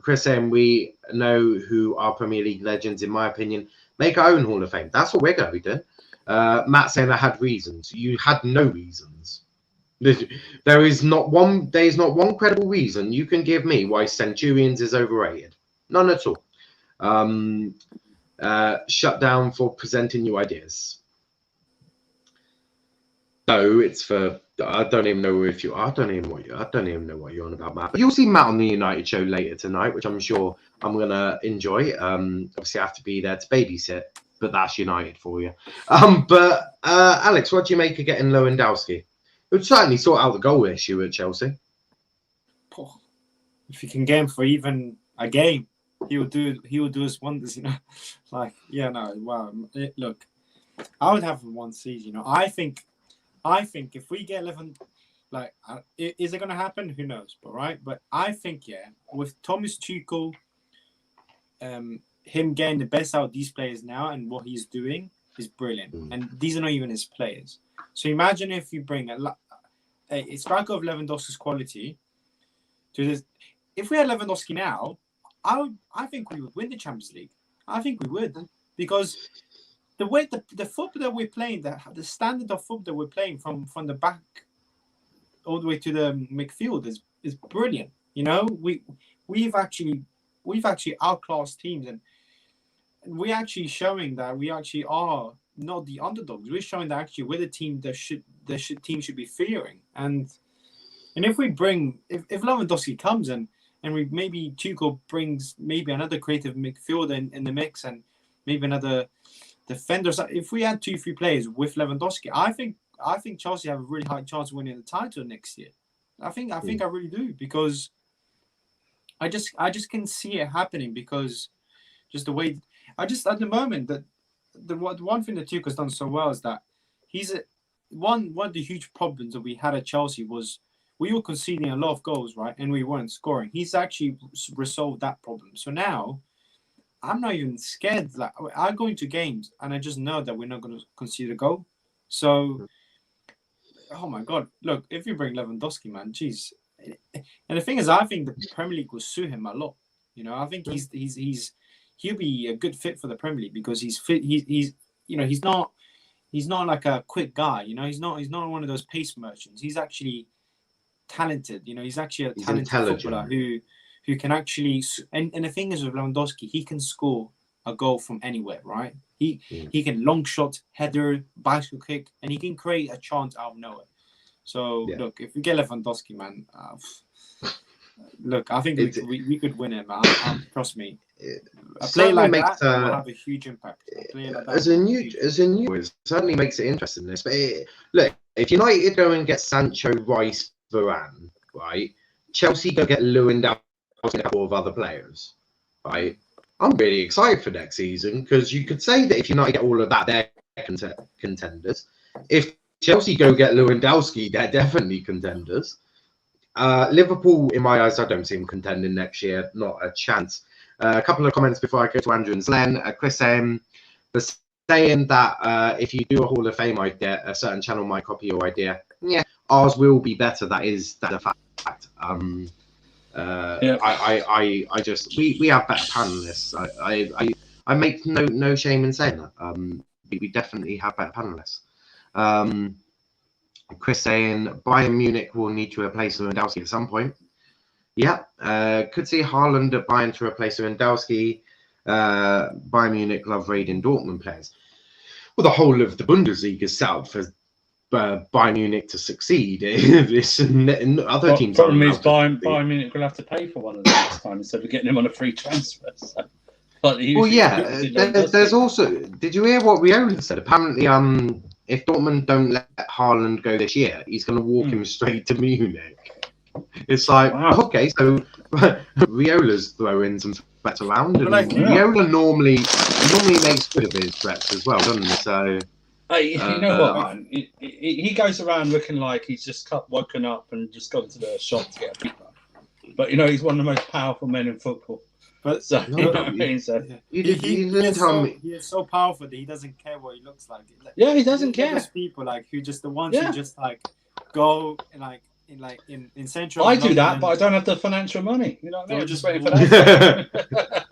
Chris saying we know who are Premier League legends. In my opinion, make our own Hall of Fame. That's what we're going to be doing. Matt saying I had reasons. You had no reasons. There is not one credible reason you can give me why Centurions is overrated. None at all. Shut down for presenting new ideas. No, it's for. I don't even know what you're on about, Matt. But you'll see Matt on the United show later tonight, which I'm sure I'm gonna enjoy. Obviously, I have to be there to babysit, but that's United for you. But Alex, what do you make of getting Lewandowski? It would certainly sort out the goal issue at Chelsea. If you can get him for even a game, he will do us wonders. Like wow. Look, I would have one season. I think if we get 11, like, is it going to happen? Who knows? But I think with Thomas Tuchel, him getting the best out of these players now and what he's doing is brilliant. And these are not even his players. So imagine if you bring a striker of Lewandowski's quality to this. If we had Lewandowski now, I think we would win the Champions League. I think we would, because the way the football that we're playing, the standard of football that we're playing from the back all the way to the midfield is brilliant. We've actually outclassed teams, and we're actually showing that we actually are not the underdogs. We're showing that actually we're the team that team should be fearing. And if Lewandowski comes and we maybe Tuchel brings maybe another creative midfielder in the mix and maybe another defender. So if we had 2-3 players with Lewandowski, I think Chelsea have a really high chance of winning the title next year. I think I really do, because I just can see it happening, because just the way at the moment that the one thing that Tuchel's done so well is that one of the huge problems that we had at Chelsea was we were conceding a lot of goals, right, and we weren't scoring. He's actually resolved that problem. So now I'm not even scared. Like, I go into games and I just know that we're not going to concede a goal. So, oh my God, look, if you bring Lewandowski, man, geez. And the thing is, I think the Premier League will suit him a lot. I think he'll be a good fit for the Premier League, because he's fit. He's not like a quick guy. He's not one of those pace merchants. He's actually talented. He's actually a talented footballer who can actually, and the thing is with Lewandowski, he can score a goal from anywhere, right? He can long shot, header, bicycle kick, and he can create a chance out of nowhere. So look, if we get Lewandowski, man, look, I think we could win it, man. Trust me. A player like that will have a huge impact. As a new, it certainly makes it interesting. This, but look, if United go and get Sancho, Rice, Varane, right? Chelsea go get Lewandowski, and a couple of other players, right? I'm really excited for next season, because you could say that if United get all of that, they're contenders. If Chelsea go get Lewandowski, they're definitely contenders. Liverpool, in my eyes, I don't see them contending next year. Not a chance. A couple of comments before I go to Andrew and Glenn. Chris was saying that if you do a Hall of Fame idea, a certain channel might copy your idea. Yeah, ours will be better. That's a fact. I just we have better panelists. I make no shame in saying that. We definitely have better panelists. Chris saying Bayern Munich will need to replace Lewandowski at some point. Yeah, could see Haaland at Bayern to replace Lewandowski. Bayern Munich love raiding Dortmund players. Well, the whole of the Bundesliga is set up for Bayern Munich to succeed. Other teams. The problem is Bayern Munich will have to pay for one of them this time instead of getting him on a free transfer. So. There's also. Did you hear what Riola said? Apparently, if Dortmund don't let Haaland go this year, he's going to walk him straight to Munich. It's like, okay, so Riola's throwing some threats around. And But Viola normally makes good of his threats as well, doesn't he? So you know what, man? He goes around looking like he's just woken up and just gone to the shop to get a pizza. But he's one of the most powerful men in football. But so you know what I mean. So you didn't tell me. He is so powerful that he doesn't care what he looks like. Yeah, he doesn't care. Those people who just the ones who just go in central. I do that, but I don't have the financial money. You know what I mean? I'm just waiting for that.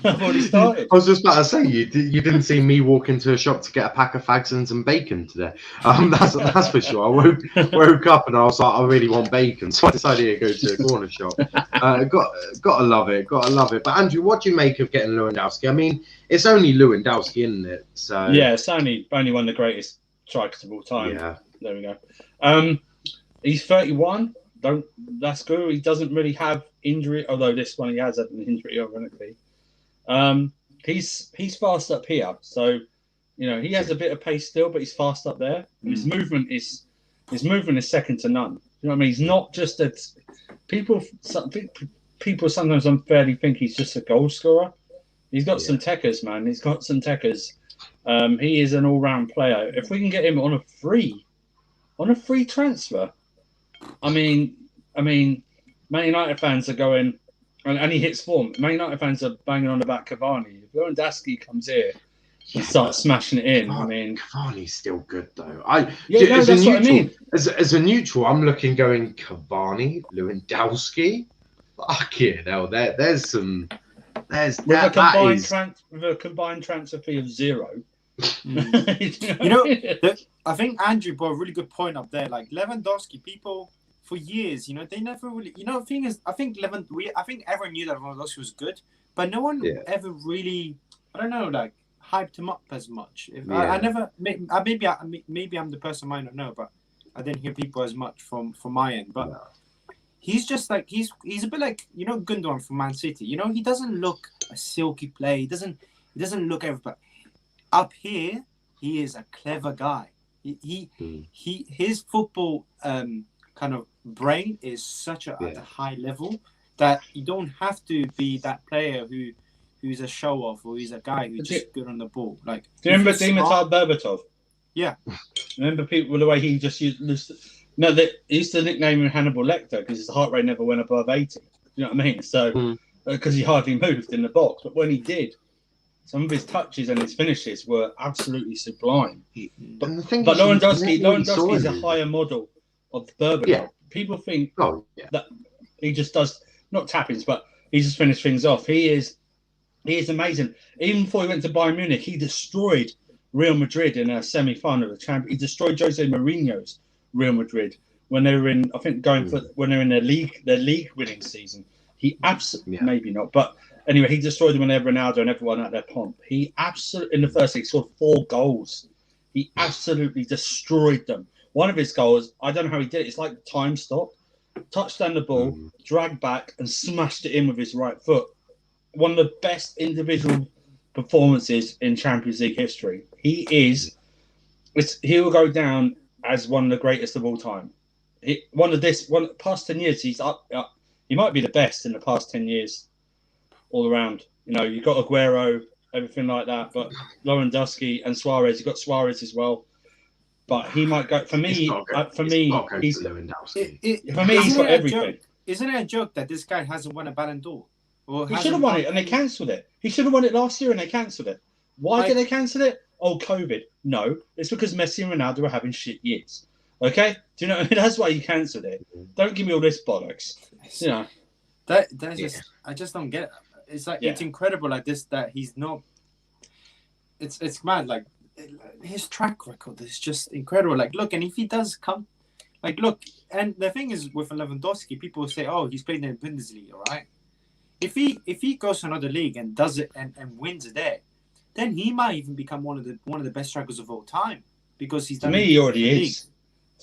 I've already started. I was just about to say you didn't see me walk into a shop to get a pack of fags and some bacon today. That's for sure. I woke up and I was like, I really want bacon, so I decided to go to a corner shop. Gotta love it. But Andrew, what do you make of getting Lewandowski? I mean, it's only Lewandowski, isn't it? So yeah, it's only one of the greatest strikers of all time. Yeah, there we go. He's 31. That's good. He doesn't really have injury, although this one he has had an injury, ironically. He's fast up here, so he has a bit of pace still, but he's fast up there. And his movement is second to none. You know what I mean? He's not just a people sometimes unfairly think he's just a goal scorer. He's got some techers, man. He's got some techers. He is an all-round player. If we can get him on a free transfer, I mean, Man United fans are going, and he hits form. Man United fans are banging on about Cavani. If Lewandowski comes here and starts smashing it in, Cavani's still good though. That's what I mean. As a neutral, I'm looking going Cavani, Lewandowski. Fuck yeah, there's some. With a combined transfer fee of 0. I think Andrew brought a really good point up there. Like Lewandowski, people for years, they never really. The thing is, I think everyone knew that Lewandowski was good, but no one ever really, I don't know, hyped him up as much. I never. Maybe I'm the person might not know, but I didn't hear people as much from my end. But he's just he's a bit like Gundogan from Man City. He doesn't look a silky play. He doesn't look everybody. Up here, he is a clever guy. His football kind of brain is such at a high level that you don't have to be that player who's a show off or he's a guy who's just good on the ball. Do you remember Dimitar Berbatov? Yeah. Remember people the way he just used. He used to nickname him Hannibal Lecter because his heart rate never went above 80. You know what I mean? So because he hardly moved in the box, but when he did, some of his touches and his finishes were absolutely sublime. But Lewandowski is a higher model of Berbatov. Yeah. People think that he just does not tap-ins, but he just finished things off. He is amazing. Even before he went to Bayern Munich, he destroyed Real Madrid in a semi-final of the Champions. He destroyed Jose Mourinho's Real Madrid when they were in. I think when they're in their league winning season. He absolutely maybe not, but. Anyway, he destroyed them when they had Ronaldo and everyone at their pomp. He absolutely, in the first league, scored 4 goals. He absolutely destroyed them. One of his goals, I don't know how he did it. It's like time stopped, touched down the ball, dragged back, and smashed it in with his right foot. One of the best individual performances in Champions League history. He will go down as one of the greatest of all time. Past 10 years, he's up. He might be the best in the past 10 years. All around, you've got Aguero, everything like that, but Lewandowski and Suarez, you've got Suarez as well. But he might go. For me, he's Lewandowski. He's got everything. Isn't it a joke that this guy hasn't won a Ballon d'Or? He should have won it, and they cancelled it. He should have won it last year, and they cancelled it. Why did they cancel it? Oh, COVID. No, it's because Messi and Ronaldo were having shit years. Okay, do you know what I mean? That's why you cancelled it. Don't give me all this bollocks. I just don't get it. It's it's incredible that he's not. It's mad. His track record is just incredible. Look, and if he does come, and the thing is with Lewandowski, people say, "Oh, he's played in the Bundesliga, right?" If he goes to another league and does it and wins it there, then he might even become one of the best strikers of all time because he's done. To me, he already is.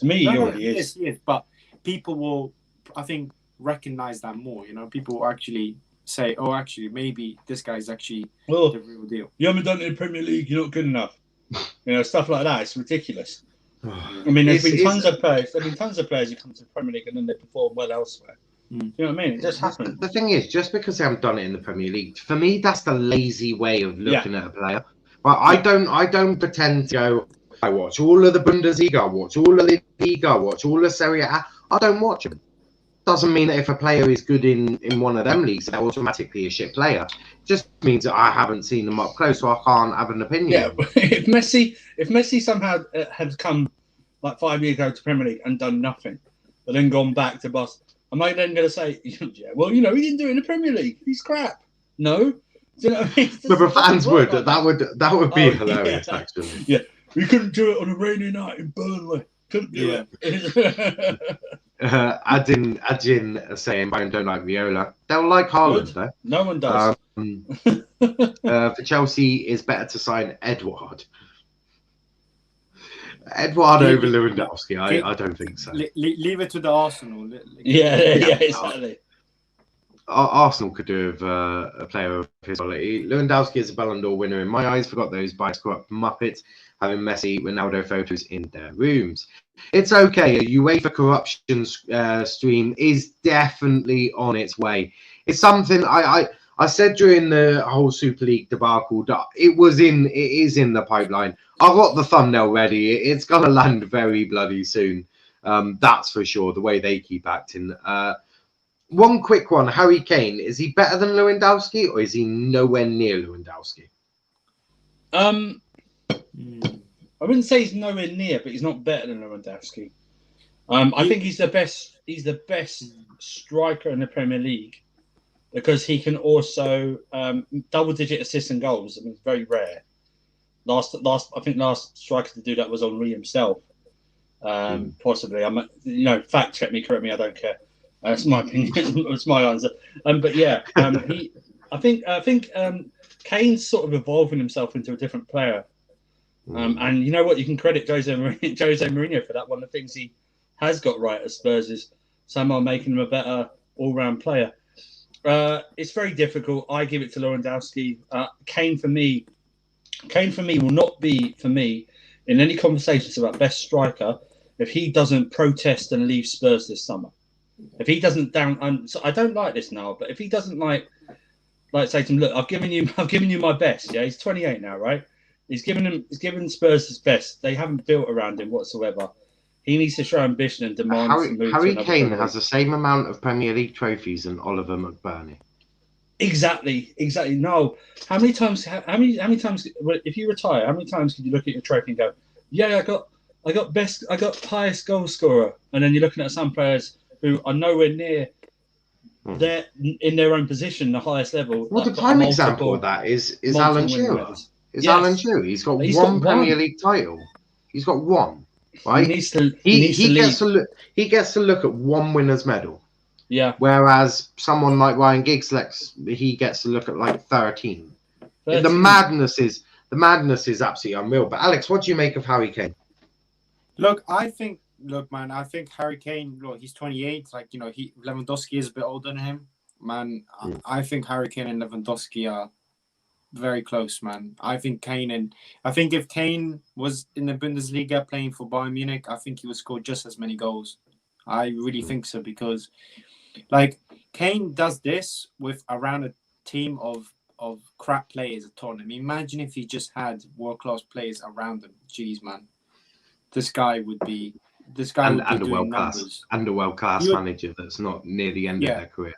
He already is. Yes, but people will, I think, recognize that more. People will actually say, "Oh, actually, maybe this guy's actually the real deal." You haven't done it in the Premier League. You're not good enough. Stuff like that. It's ridiculous. I mean, there's been tons of players. Who come to the Premier League and then they perform well elsewhere. You know what I mean? It just happened. The thing is, just because they haven't done it in the Premier League, for me, that's the lazy way of looking at a player. But I don't pretend to go, I watch all of the Bundesliga, I watch all of the Liga, I watch all of Serie A. I don't watch them. Doesn't mean that if a player is good in one of them leagues, they're automatically a shit player. It just means that I haven't seen them up close, so I can't have an opinion. Yeah, if Messi somehow had come like 5 years ago to Premier League and done nothing, but then gone back to Barcelona, am I then going to say, yeah, well, he didn't do it in the Premier League. He's crap. No. Do you know what I mean? But the fans would. That would be hilarious, actually. Yeah, we couldn't do it on a rainy night in Burnley. Couldn't do it. Adjin saying Bayern don't like Viola. They'll like Haaland, though. No one does. For Chelsea, it's better to sign Edouard. Edouard over Lewandowski. I don't think so. Leave it to the Arsenal. Yeah, exactly. Arsenal could do with a player of his quality. Lewandowski is a Ballon d'Or winner in my eyes. Forgot those biased corrupt Muppets having Messi, Ronaldo photos in their rooms. It's okay. A UEFA corruption stream is definitely on its way. It's something I said during the whole Super League debacle that it is in the pipeline. I've got the thumbnail ready. It's gonna land very bloody soon. That's for sure. The way they keep acting. One quick one. Harry Kane, is he better than Lewandowski or is he nowhere near Lewandowski? I wouldn't say he's nowhere near, but he's not better than Lewandowski. I think he's the best. He's the best striker in the Premier League because he can also double-digit assists and goals. I mean, it's very rare. I think last striker to do that was Henry himself. Possibly. Fact check me, correct me. I don't care. That's my opinion. That's my answer. But yeah, I think Kane's sort of evolving himself into a different player. And you know what? You can credit Jose Mourinho for that. One of the things he has got right at Spurs is somehow making him a better all-round player. It's very difficult. I give it to Lewandowski. Kane for me will not be for me in any conversations about best striker if he doesn't protest and leave Spurs this summer. If he doesn't so I don't like this now, but if he doesn't like say to him, look, I've given you my best. Yeah, he's 28 now, right? He's given Spurs his best. They haven't built around him whatsoever. He needs to show ambition and demand to move. Harry Kane has the same amount of Premier League trophies than Oliver McBurney. Exactly. No. How many times? If you retire, how many times can you look at your trophy and go, "Yeah, I got highest goal scorer," and then you're looking at some players who are nowhere near. They're in their own position, the highest level. Well, the prime example of that is Alan Shearer. Alan Shearer. He's got one Premier League title. He's got one. Right? He gets to look at one winner's medal. Yeah. Whereas someone like Ryan Giggs he gets to look at like 13. The madness is absolutely unreal. But Alex, what do you make of Harry Kane? I think Harry Kane, he's 28. Lewandowski is a bit older than him. Man, I think Harry Kane and Lewandowski are very close, man. I think if Kane was in the Bundesliga playing for Bayern Munich, I think he would score just as many goals. I really think so because, Kane does this with around a team of crap players at Tottenham. Imagine if he just had world-class players around him. Jeez, man, this guy would be doing numbers. And a world-class manager that's not near the end of their career.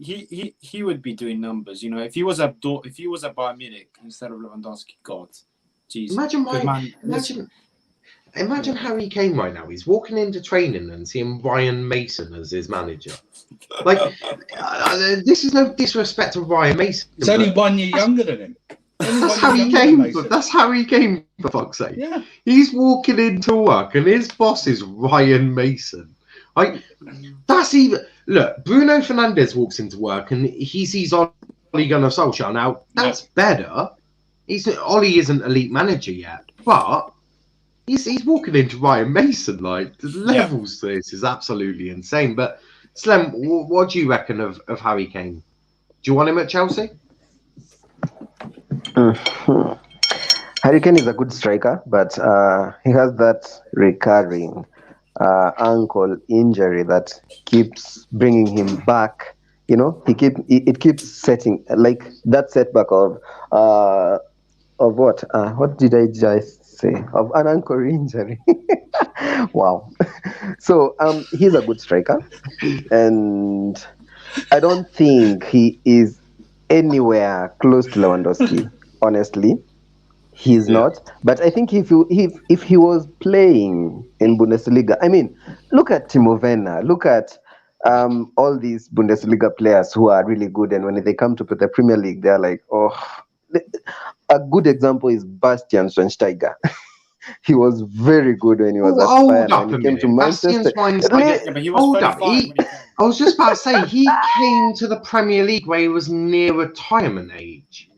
He would be doing numbers, if he was at Bayern Munich instead of Lewandowski. God, jeez. Imagine Harry Kane right now. He's walking into training and seeing Ryan Mason as his manager. This is no disrespect to Ryan Mason. He's only 1 year younger than him. That's Harry Kane. That's Harry Kane, for fuck's sake. Yeah. He's walking into work and his boss is Ryan Mason. That's even. Look, Bruno Fernandes walks into work and he sees Ole Gunnar Solskjaer. Now, that's better. Ole isn't elite manager yet, but he's walking into Ryan Mason. The levels to this is absolutely insane. But, Slem, what do you reckon of Harry Kane? Do you want him at Chelsea? Harry Kane is a good striker, but he has that recurring ankle injury that keeps bringing him back. It keeps setting like that setback of what did I just say, of an ankle injury. Wow. So he's a good striker, and I don't think he is anywhere close to Lewandowski. Honestly, he's not. But I think if he was playing in Bundesliga, I mean, look at Timo Werner, look at all these Bundesliga players who are really good, and when they come to the Premier League, they're like, oh. A good example is Bastian Schweinsteiger. He was very good when he was at Bayern. When he came to Manchester, Yeah, but he was Hold up. 35 when he came. I was just about to say, he came to the Premier League where he was near retirement age.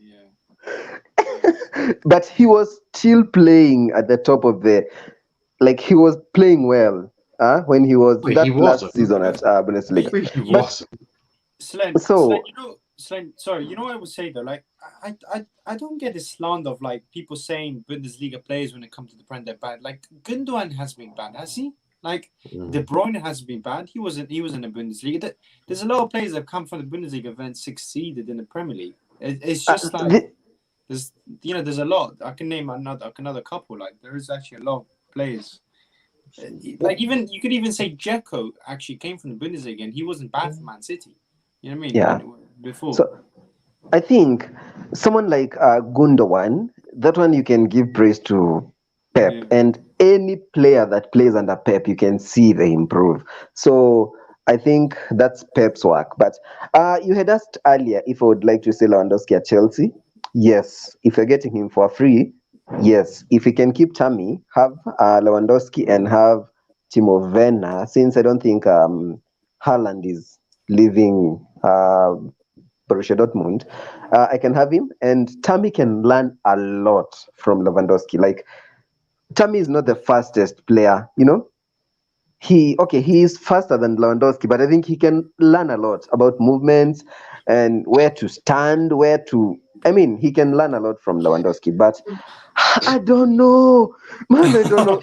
Yeah. but he was still playing at the top of he was playing well when he was Wait, that he last wasn't. season at Bundesliga. He But- wasn't. Slen, So- sorry, you know what I would say though? Like, I don't get this slander of like people saying Bundesliga players when it comes to the Premier they're bad. Like Gundogan has been bad, has he? Like De Bruyne has been bad. He was in the Bundesliga. There's a lot of players that come from the Bundesliga and succeeded in the Premier League. It's just like there's a lot. I can name another couple. Like there is actually a lot of players. Like even you could even say Dzeko actually came from the Bundesliga and he wasn't bad for Man City. You know what I mean? Yeah. Before. So I think someone like Gundogan, that one you can give praise to Pep, Yeah. and any player that plays under Pep, you can see they improve. So I think that's Pep's work. But you had asked earlier if I would like to sell Lewandowski at Chelsea. Yes, if you're getting him for free, yes. If we can keep Tammy, have Lewandowski, and have Timo Werner, since I don't think Haaland is leaving Borussia Dortmund, I can have him, and Tammy can learn a lot from Lewandowski. Like Tammy is not the fastest player, He is faster than Lewandowski, but I think he can learn a lot about movements and where to stand, he can learn a lot from Lewandowski, but I don't know. Man, I don't know.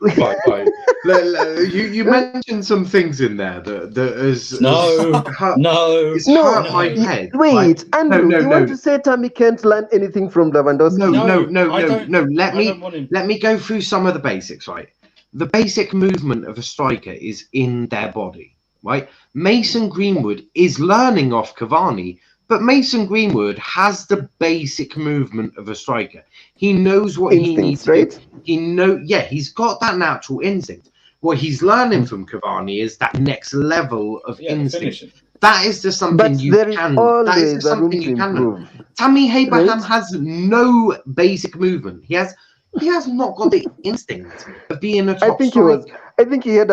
Right. You mentioned some things in there that is No. it's hurt my no. head. Wait, Andrew, no, you want to say Tammy can't learn anything from Lewandowski? No. I don't want him. Let me go through some of the basics, right? The basic movement of a striker is in their body, right? Mason Greenwood is learning off Cavani, but Mason Greenwood has the basic movement of a striker. He knows what he needs to do. He's got that natural instinct. What he's learning from Cavani is that next level of instinct. Finishing. That is just something But you there is can. always That is just a room something to you can. improve. Tammy Abraham Right? has no basic movement. He has not got the instinct of being a top striker. I think he had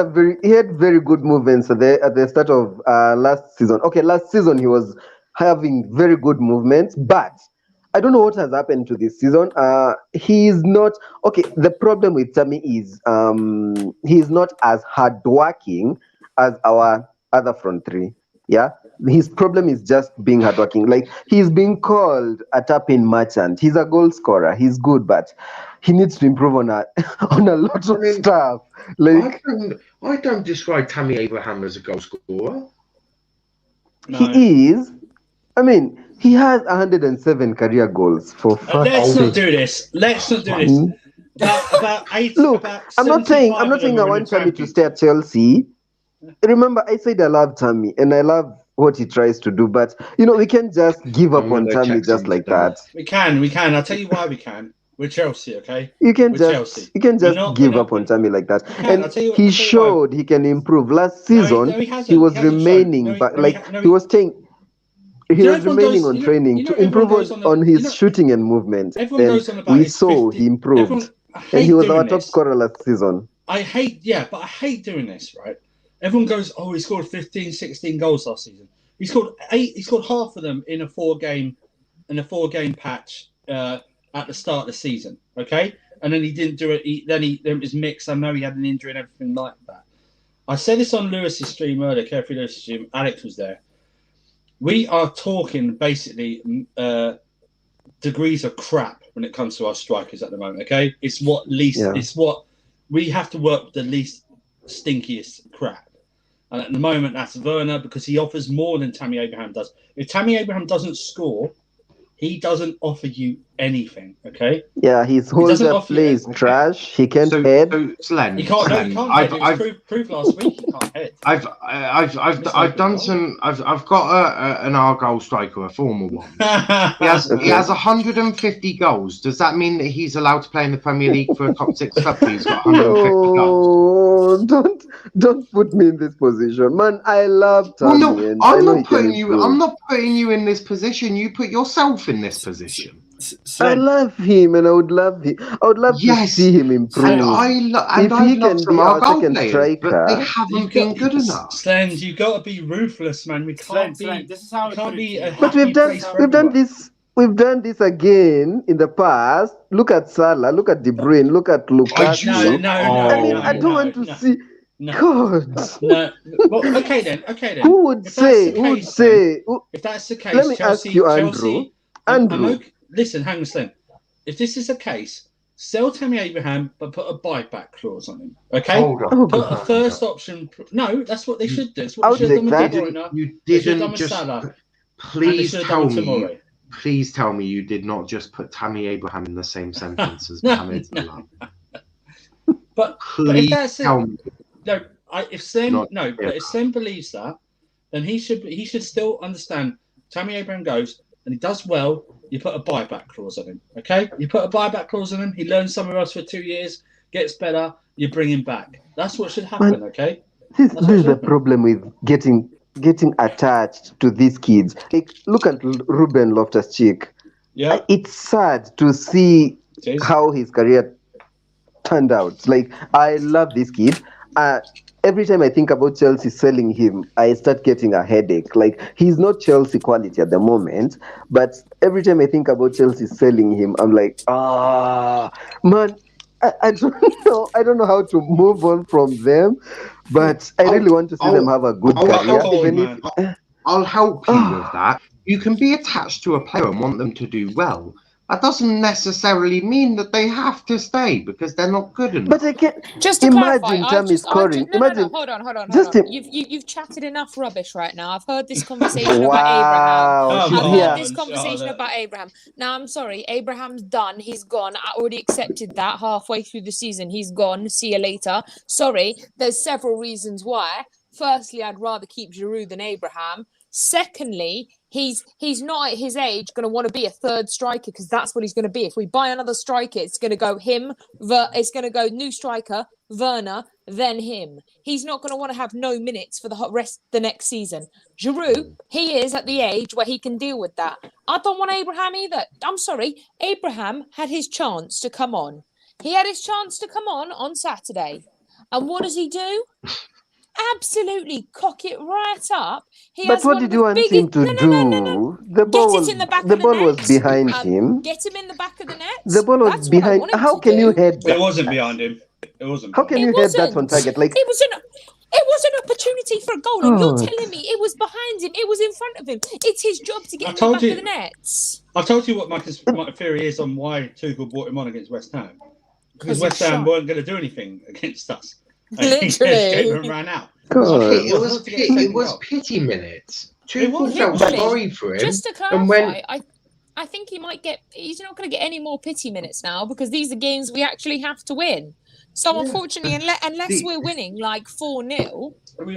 very good movements at the start of last season. Okay, last season he was having very good movements, but I don't know what has happened to this season. He is not okay. The problem with Tammy is he's not as hardworking as our other front three. Yeah, his problem is just being hardworking. Like he's being called a tapping merchant. He's a goal scorer. He's good, but he needs to improve on a lot of stuff. Like I don't describe Tammy Abraham as a goal scorer. No. he is. I mean, he has 107 career goals for Let's not do this. About 8. Look, about I'm not saying 75 of them I are in want the Tammy to Champions. stay at Chelsea. Remember, I said I love Tammy and I love what he tries to do, but we can't just give up I'm on gonna Tammy check just like something that. We can. I'll tell you why we can. We're Chelsea, okay? You can We're just Chelsea. give up on Tammy like that. can, And I'll tell you he why. showed he can improve. Last season, No, he hasn't. he was He hasn't remaining, shown. No, but he- like no, he- he was staying. He You know, was everyone remaining goes- on you know- training you know, to improve everyone goes on the- on his you know- shooting and movement. Everyone And goes on about we his saw 50. he improved. Everyone, I And hate he was doing our top this. scorer last season. I hate doing this, right? Everyone goes, oh, he scored 15, 16 goals last season. He scored 8. He scored half of them in a 4-game patch at the start of the season. Okay, and then he didn't do it. Then it was mixed. I know he had an injury and everything like that. I said this on Lewis's stream earlier. Carefree Lewis's stream. Alex was there. We are talking basically degrees of crap when it comes to our strikers at the moment. Okay, it's what we have to work with the least stinkiest crap. And at the moment, that's Werner because he offers more than Tammy Abraham does. If Tammy Abraham doesn't score, he doesn't offer you anything, okay? Yeah, his hold-up play is trash. He can't head. Slen, He can't head. It was proved last week he can't head. I've done some. I've got an Argyle striker, a former one. He has 150 goals. Does that mean that he's allowed to play in the Premier League for a top 6 club? He's got 150 goals. Don't put me in this position, man. I love Tammy. Well, no, I'm not putting you in this position. You put yourself in this position. I love him, and I would love to see him improve. And if he can be our second striker, but they haven't been good enough. Slens, you got to be ruthless, man. We can't be. This is how can't be. But we've done this. We've done this again in the past. Look at Salah. Look at De Bruyne. Look at Lukaku. I don't want to see. No. God. No. Well, okay then. Who would say? If that's the case, let me Chelsea, ask you, Andrew. Andrew. Listen, hang on, Slim. If this is the case, sell Tammy Abraham, but put a buyback clause on him. Okay? Put a first option. No, that's what they should do. It's what they should have done with Bruyne. You didn't just. Please tell me you did not just put Tammy Abraham in the same sentence as Mohamed Salah. But please tell me. No, if Slim believes that, then he should still understand. Tammy Abraham goes and he does well. You put a buyback clause on him, okay? You put a buyback clause on him. He learns somewhere else for 2 years, gets better. You bring him back. That's what should happen, okay? This is the problem with getting attached to these kids. Like, look at Ruben Loftus-Cheek. Yeah, it's sad to see how his career turned out. Like, I love this kid. Every time I think about Chelsea selling him, I start getting a headache. Like, he's not Chelsea quality at the moment, but every time I think about Chelsea selling him, I'm like, man, I don't know. I don't know how to move on from them, but I really want to see them have a good career. I'll help you with that. You can be attached to a player and want them to do well. That doesn't necessarily mean that they have to stay because they're not good enough. But I can't just to imagine Tammy scoring. No, hold on. You've chatted enough rubbish right now. I've heard this conversation about Abraham. I've heard this conversation about Abraham. Now, I'm sorry. Abraham's done. He's gone. I already accepted that halfway through the season. He's gone. See you later. Sorry. There's several reasons why. Firstly, I'd rather keep Giroud than Abraham. Secondly, he's not at his age going to want to be a third striker because that's what he's going to be. If we buy another striker, it's going to go him. It's going to go new striker, Werner, then him. He's not going to want to have no minutes for the rest of the next season. Giroud, he is at the age where he can deal with that. I don't want Abraham either. I'm sorry. Abraham had his chance to come on. He had his chance to come on Saturday. And what does he do? Absolutely cock it right up. But what did you want him to do? The ball was behind him. Get him in the back of the net. The ball was behind. How can you head that? It wasn't behind him. It wasn't. How can you head that on target? Like, it was an opportunity for a goal, and you're telling me it was behind him. It was in front of him. It's his job to get in the back of the nets. I told you what my theory is on why Tuchel brought him on against West Ham. Because West Ham weren't going to do anything against us. Literally. Ran out. It was pity minutes. Tuchel felt sorry for him. Just to clarify, I think he's not going to get any more pity minutes now because these are games we actually have to win. So unfortunately, unless we're winning like 4-0,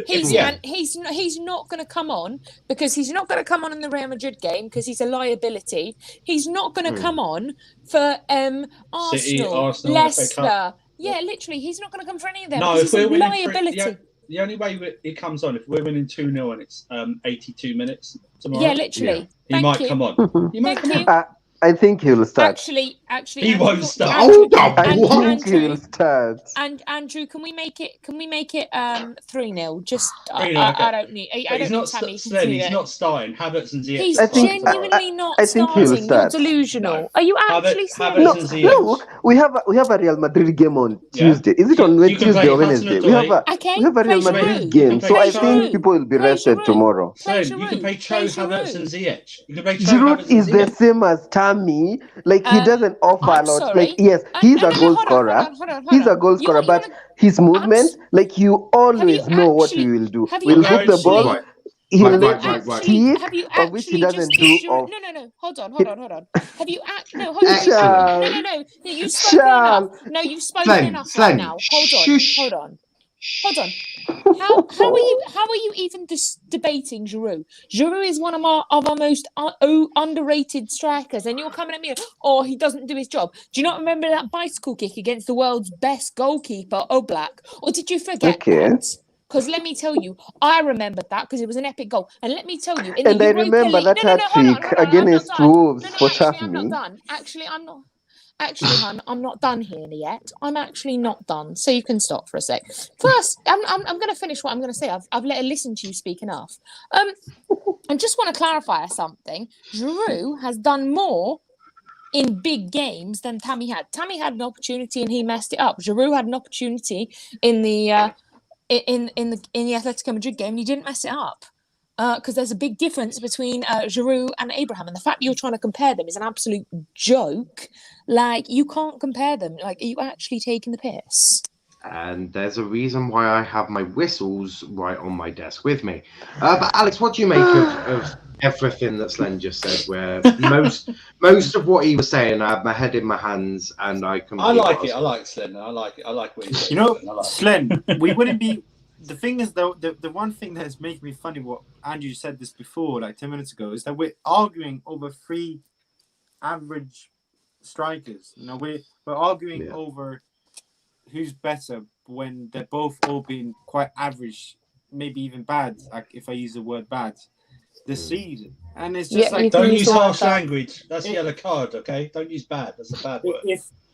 he's not going to come on because he's not going to come on in the Real Madrid game because he's a liability. He's not going to come on for Arsenal, City, Arsenal, Leicester. Yeah, literally, he's not going to come for any of them. No, if we're liability. The only way he comes on if we're winning 2-0 and it's 82 minutes tomorrow. Yeah, literally. He might come on. He might come on. I think he'll start. Actually, he won't start. I think he'll start. And Andrew, can we make it 3-0? Just 3-0, I don't need. He's not starting. Havertz and Ziyech. He's genuinely not I think starting. he'll start. You're delusional. Are you actually serious? No, we have a Real Madrid game on Tuesday. Is it on Tuesday or Wednesday? We have a Real Madrid game, so I think people will be rested tomorrow. You can play Cho, Havertz, and Ziyech. Giroud is the same as Tammy. Like he doesn't. offer I'm a lot. sorry. Like, yes, he's a goal hold scorer. on, hold on. He's a goal scorer, but his movement, like, you always know what we will do. We'll hook the ball. Right. He'll Right. cheat, Have you of which he actually doesn't just do. used your... Of No. Hold on. Have you no, hold on. Excellent. No. You've spoken enough. No, you've spoken enough right now. Hold on. How are you even debating Giroud? Giroud is one of our most underrated strikers, and you're coming at me, oh, he doesn't do his job. Do you not remember that bicycle kick against the world's best goalkeeper, Oblak? Or did you forget that? Because let me tell you, I rememred that because it was an epic goal. And let me tell you, in the Europa remember League, that hat-trick against Wolves for Tammy. Actually, hon, I'm not done here yet. I'm actually not done. So you can stop for a sec. First, I'm going to finish what I'm going to say. I've listened to you speak enough. I just want to clarify something. Giroud has done more in big games than Tammy had. Tammy had an opportunity and he messed it up. Giroud had an opportunity in the Atletico Madrid game and he didn't mess it up. Because there's a big difference between Giroud and Abraham, and the fact that you're trying to compare them is an absolute joke. Like, you can't compare them. Like, are you actually taking the piss? And there's a reason why I have my whistles right on my desk with me. But Alex, what do you make of everything that Slen just said? Where most of what he was saying, I have my head in my hands, and I can. I like it. I like Slen. I like it. I like what he's saying. Slen, we wouldn't be. The thing is, though, the one thing that is making me funny, what Andrew said this before, like 10 minutes ago, is that we're arguing over 3 average strikers. We're arguing over who's better when they're both all being quite average, maybe even bad, like if I use the word bad, this season. And it's just don't use harsh language. That's a yellow card, okay? Don't use bad. That's a bad word.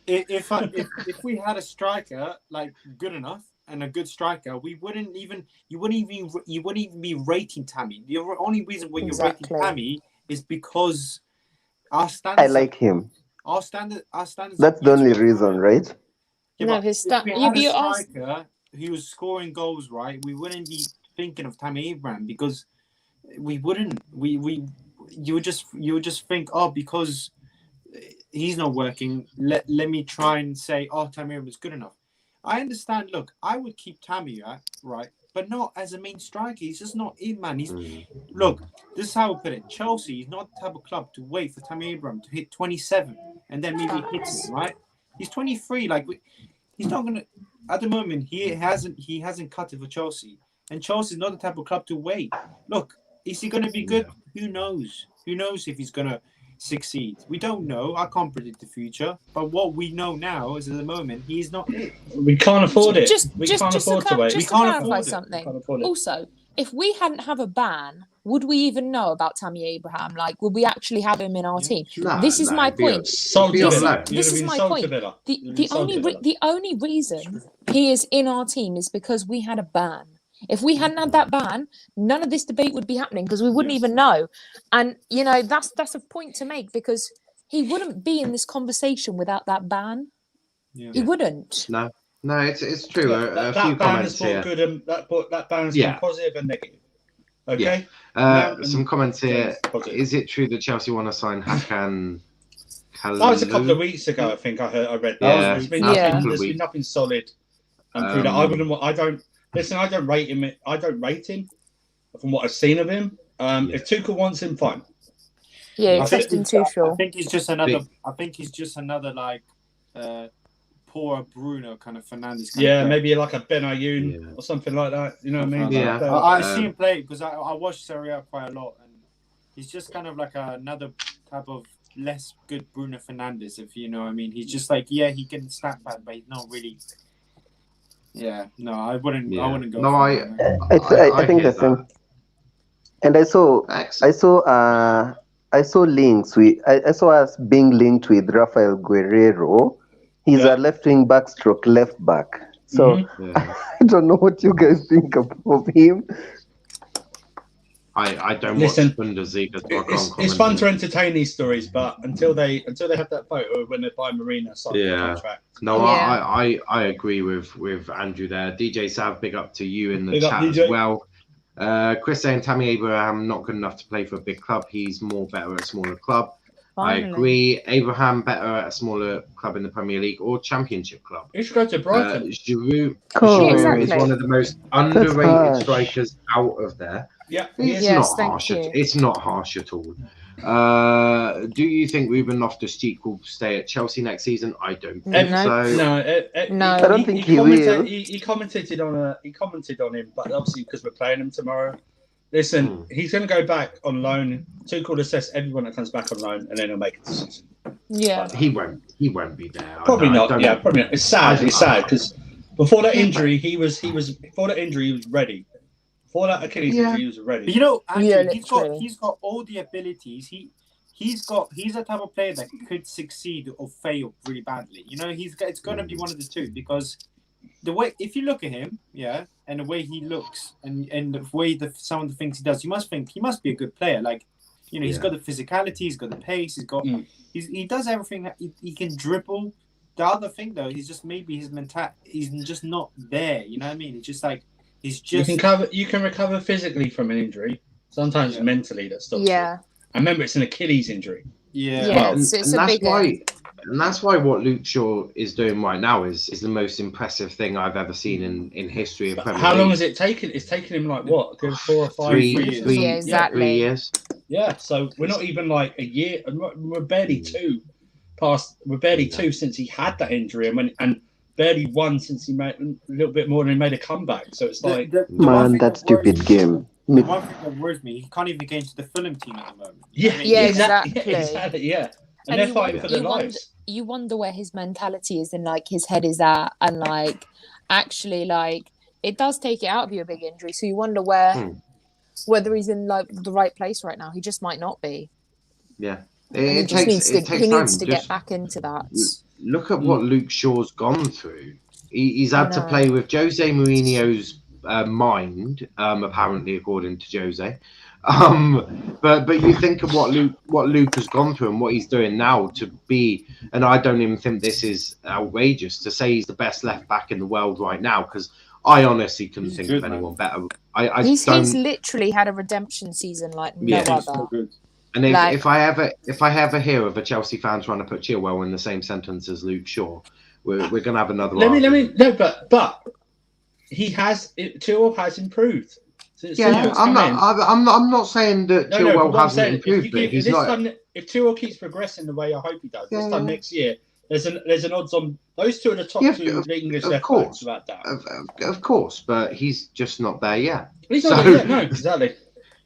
If we had a striker like good enough and a good striker, you wouldn't even be rating Tammy. The only reason why you're rating Tammy is because our standards. I like him. Our standards. That's the only reason, right? Yeah, no, his if we had a striker who was scoring goals, right, we wouldn't be thinking of Tammy Abraham because we wouldn't. You would just think, oh, because he's not working. Let me try and say, oh, Tammy Abraham is good enough. I understand. Look, I would keep Tammy, right, but not as a main striker. He's just not in, man. Look. This is how I put it. Chelsea is not the type of club to wait for Tammy Abraham to hit 27 and then maybe hit him, right? He's 23. Like, he's not gonna. At the moment, he hasn't cut it for Chelsea, and Chelsea is not the type of club to wait. Look, is he gonna be good? Who knows? Who knows if he's gonna succeed? We don't know. I can't predict the future, but what we know now is at the moment he's not it. We can't afford it. We can't afford to wait. Just to clarify something. Also, if we hadn't have a ban, would we even know about Tammy Abraham? Like, would we actually have him in our team? This is my point. This is my point. The only reason he is in our team is because we had a ban. If we hadn't had that ban, none of this debate would be happening because we wouldn't even know. And that's a point to make because he wouldn't be in this conversation without that ban. Yeah. He wouldn't. No, it's true. Yeah, a few comments here. Good and that ban is more positive and negative. Okay. Yeah. Some comments here. Is it true that Chelsea want to sign Hakan? That was a couple of weeks ago. I think I read that. There's been nothing solid and through that. I don't rate him. I don't rate him from what I've seen of him. If Tuchel wants him, fine. Yeah, Christensen Tuchel. I think he's just another like poor Bruno kind of Fernandes. Maybe like a Ben Ayoun or something like that. You know what I mean? Yeah. I see him play because I watch Serie A quite a lot, and he's just kind of like another type of less good Bruno Fernandes, if you know what I mean. He's just like he can snap back, but he's not really. Yeah, no, I wouldn't go. No, I think the same. And I saw links I saw us being linked with Rafael Guerrero. He's a left-wing back stroke left back. So I don't know what you guys think of him. I don't watch Bundesliga, so I can't comment. It's fun to entertain these stories, but until they have that photo when they buy Marina signing the contract. No, I agree with Andrew there. DJ Sav, big up to you in the chat as well. Chris saying Tammy Abraham not good enough to play for a big club. He's more better at a smaller club. Finally. I agree. Abraham better at a smaller club in the Premier League or Championship club. He should go to Brighton. Giroud, Cool. Giroud Exactly. is one of the most underrated harsh. strikers out of there. Yeah. It's Yes, not thank harsh. you. It's not harsh at all. Do you think Ruben Loftus-Cheek will stay at Chelsea next season? I don't think No. so. No. I don't think he will. He commented on him, but obviously because we're playing him tomorrow. Listen, he's going to go back on loan. Tuchel will assess everyone that comes back on loan, and then he'll make a decision. Yeah. He won't be there. Probably I not. don't- Yeah, probably not. It's sad. It's sad because before that injury, he was ready. Before that Achilles injury, he was ready. But you know, actually, Yeah, he's got literally. he's got all the abilities. He's the type of player that could succeed or fail really badly. You know, it's going to be one of the two because the way if you look at him, and the way he looks and the way some of the things he does, you must think he must be a good player. Like, you know, he's got the physicality, he's got the pace, he does everything. He can dribble. The other thing though, he's just maybe his mental. He's just not there. You know what I mean? It's just like he's just. You can recover physically from an injury. Sometimes mentally that stops. Yeah. I remember it's an Achilles injury. Yeah. Yeah. It's a that's big why. And that's why what Luke Shaw is doing right now is the most impressive thing I've ever seen in history of Premier How League. long has it taken? It's taken him like what? A good 4 or 5 Three years. years. Yeah, exactly. 3 years. Yeah, so we're not even like a year. We're barely two past. We're barely two since he had that injury, and barely one since he made a little bit more than he made a comeback. So it's like, Man, that stupid game. The one thing that worries me, he can't even get into the Fulham team at the moment. exactly. Yeah, and they're fighting for their lives. You wonder where his mentality is and like his head is at, and like actually like it does take it out of you, a big injury. So you wonder whether he's in like the right place right now. He just might not be. Yeah, He needs to get back into that. Look at what Luke Shaw's gone through. He's had to play with Jose Mourinho's mind, apparently, according to Jose. But you think of what Luke has gone through and what he's doing now to be, and I don't even think this is outrageous to say he's the best left back in the world right now, because I honestly couldn't think of anyone better. He's literally had a redemption season like no other. So good. And if I ever hear of a Chelsea fan trying to put Chilwell in the same sentence as Luke Shaw, we're gonna have another. But Chilwell has improved. I'm not saying that Chilwell hasn't improved, but he's not. If Chilwell keeps progressing the way I hope he does, this time next year, there's an odds on those two are the top two English left backs without doubt. Of course, but he's just not there yet. He's not there yet. No, exactly.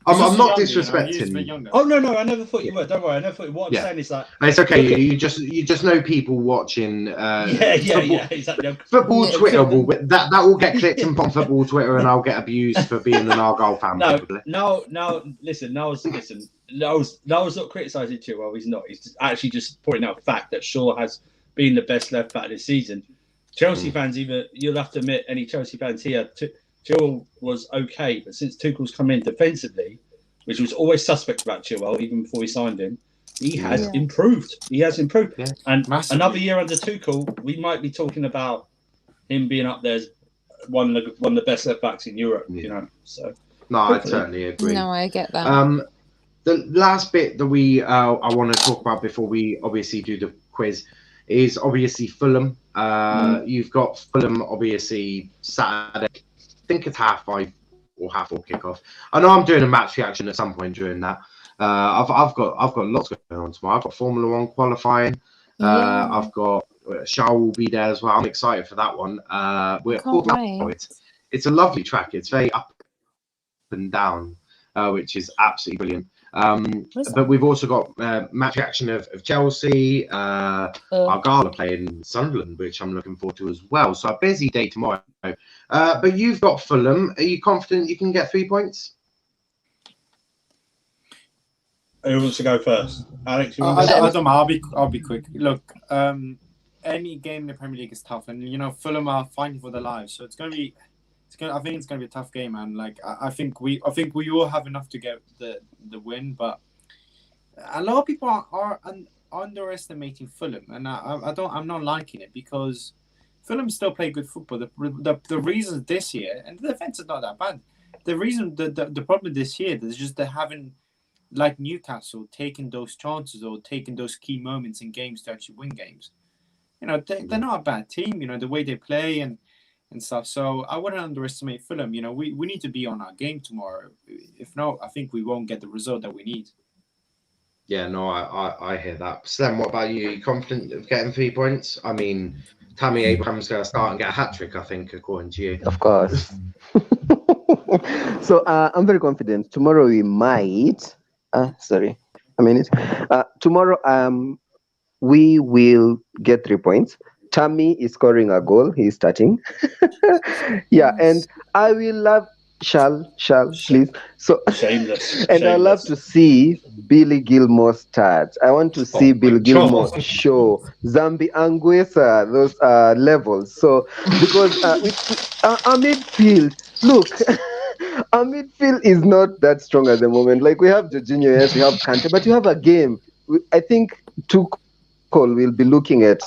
I'm not disrespecting. Oh no, I never thought you were. Don't worry, I never thought you were. What I'm saying is that it's okay. You just know people watching. Exactly. Football Twitter that will get clicked on football Twitter, and I'll get abused for being an Argyle fan. Listen. Niall's not criticising Chilwell. He's not. He's actually just pointing out the fact that Shaw has been the best left back this season. Chelsea fans, you'll have to admit, any Chelsea fans here. Chilwell was okay, but since Tuchel's come in defensively, which was always suspect about Chilwell, even before we signed him, he has improved. Yeah. And another year under Tuchel, we might be talking about him being up there as one of the best left backs in Europe. Yeah. You know, so no, I totally agree. No, I get that. The last bit that I want to talk about before we obviously do the quiz is obviously Fulham. You've got Fulham obviously Saturday. I think it's 5:30 or 4:30 kickoff. I know I'm doing a match reaction at some point during that. I've got lots going on tomorrow. I've got Formula One qualifying. I've got Charles will be there as well. I'm excited for that one. It's a lovely track. It's very up and down, which is absolutely brilliant. But we've also got match reaction of Chelsea. Argyle are playing Sunderland, which I'm looking forward to as well. So a busy day tomorrow. But you've got Fulham. Are you confident you can get 3 points? Who wants to go first? Alex, I don't know. I'll be quick. Look, any game in the Premier League is tough, and you know Fulham are fighting for their lives, so I think it's gonna be a tough game, man. Like I think we all have enough to get the win, but a lot of people are underestimating Fulham, and I'm not liking it because Fulham still play good football. The reason this year, and the defense is not that bad. The reason the problem this year is just they haven't like Newcastle, taking those chances or taking those key moments in games to actually win games. You know, they're not a bad team, you know, the way they play and stuff. So I wouldn't underestimate Fulham. You know, we need to be on our game tomorrow. If not, I think we won't get the result that we need. Yeah, no, I hear that. Stem, what about you? Are you confident of getting 3 points? I mean, Tammy Abraham's going to start and get a hat-trick, I think, according to you. Of course. So I'm very confident. Tomorrow we might. Tomorrow we will get 3 points. Tammy is scoring a goal. He's starting. Yeah, and I will love shall please. So Shameless. And I love to see Billy Gilmore start. I want to see Billy Gilmore show Zambi Anguissa those levels. So because our midfield, look, our midfield is not that strong at the moment. Like we have Jorginho, yes, we have Kante, but you have a game. I think Tuchel will be looking at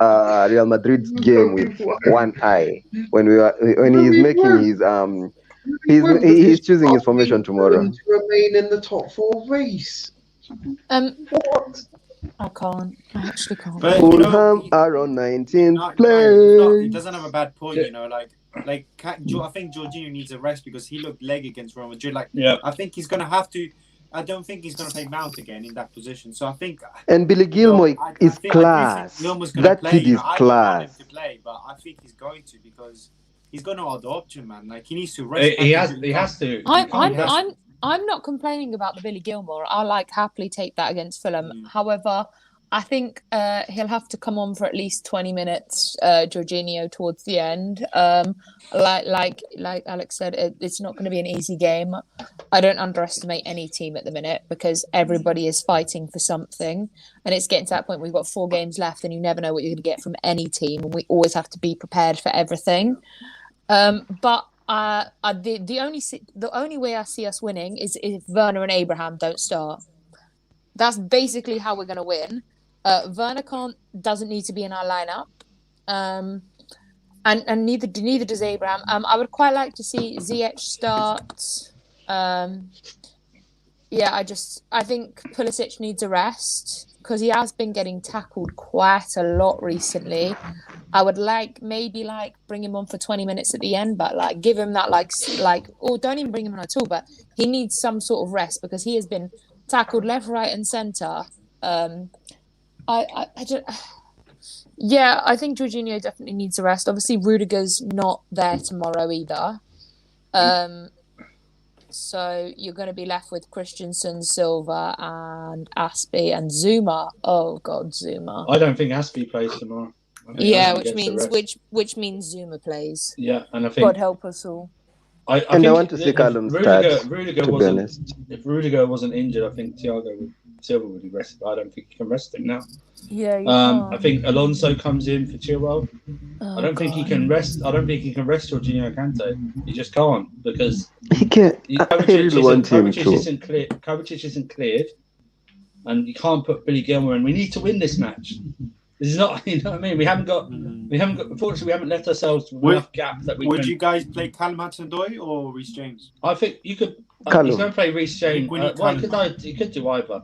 Real Madrid's game with one eye when he's making his he's choosing his formation tomorrow. To remain in the top 4 race. What? I can't. I actually can't. But, Fulham are on 19th place. He doesn't have a bad point, you know. I think Jorginho needs a rest because he looked leg against Real Madrid. I think he's going to have to. I don't think he's going to play Mount again in that position. So I think. And Billy Gilmore is class. That kid is class. I don't want him to play, but I think he's going to because he's got no other option, man. Like he needs to rest. He has to. I'm not complaining about the Billy Gilmore. I'll happily take that against Fulham. However, I think he'll have to come on for at least 20 minutes, Jorginho, towards the end. Like Alex said, it's not going to be an easy game. I don't underestimate any team at the minute because everybody is fighting for something. And it's getting to that point where we've got 4 games left and you never know what you're going to get from any team. And we always have to be prepared for everything. But the only way I see us winning is if Werner and Abraham don't start. That's basically how we're going to win. Werner doesn't need to be in our lineup, and neither does Abraham. I would quite like to see Ziyech start. I think Pulisic needs a rest because he has been getting tackled quite a lot recently. I would maybe bring him on for 20 minutes at the end, but give him that or don't even bring him on at all. But he needs some sort of rest because he has been tackled left, right, and centre. I think Jorginho definitely needs a rest. Obviously, Rudiger's not there tomorrow either. So you're going to be left with Christensen, Silva, and Aspie and Zuma. Oh God, Zuma! I don't think Aspie plays tomorrow. Which means Zuma plays. Yeah, and I think God help us all. I want to see Callum start. If Rudiger wasn't injured, I think Silva would be rested. But I don't think he can rest him now. Yeah. I think Alonso comes in for Chilwell. I don't think he can rest. I don't think he can rest Jorginho Kante. He just can't because he can't. Kovacic isn't cleared, and you can't put Billy Gilmore in. We need to win this match. This is not, you know what I mean? We haven't got. Unfortunately, we haven't left ourselves enough gap that we. Would you guys play Callum Hudson-Odoi or Reece James? I think you could. He's going to play Reece James. He could do either,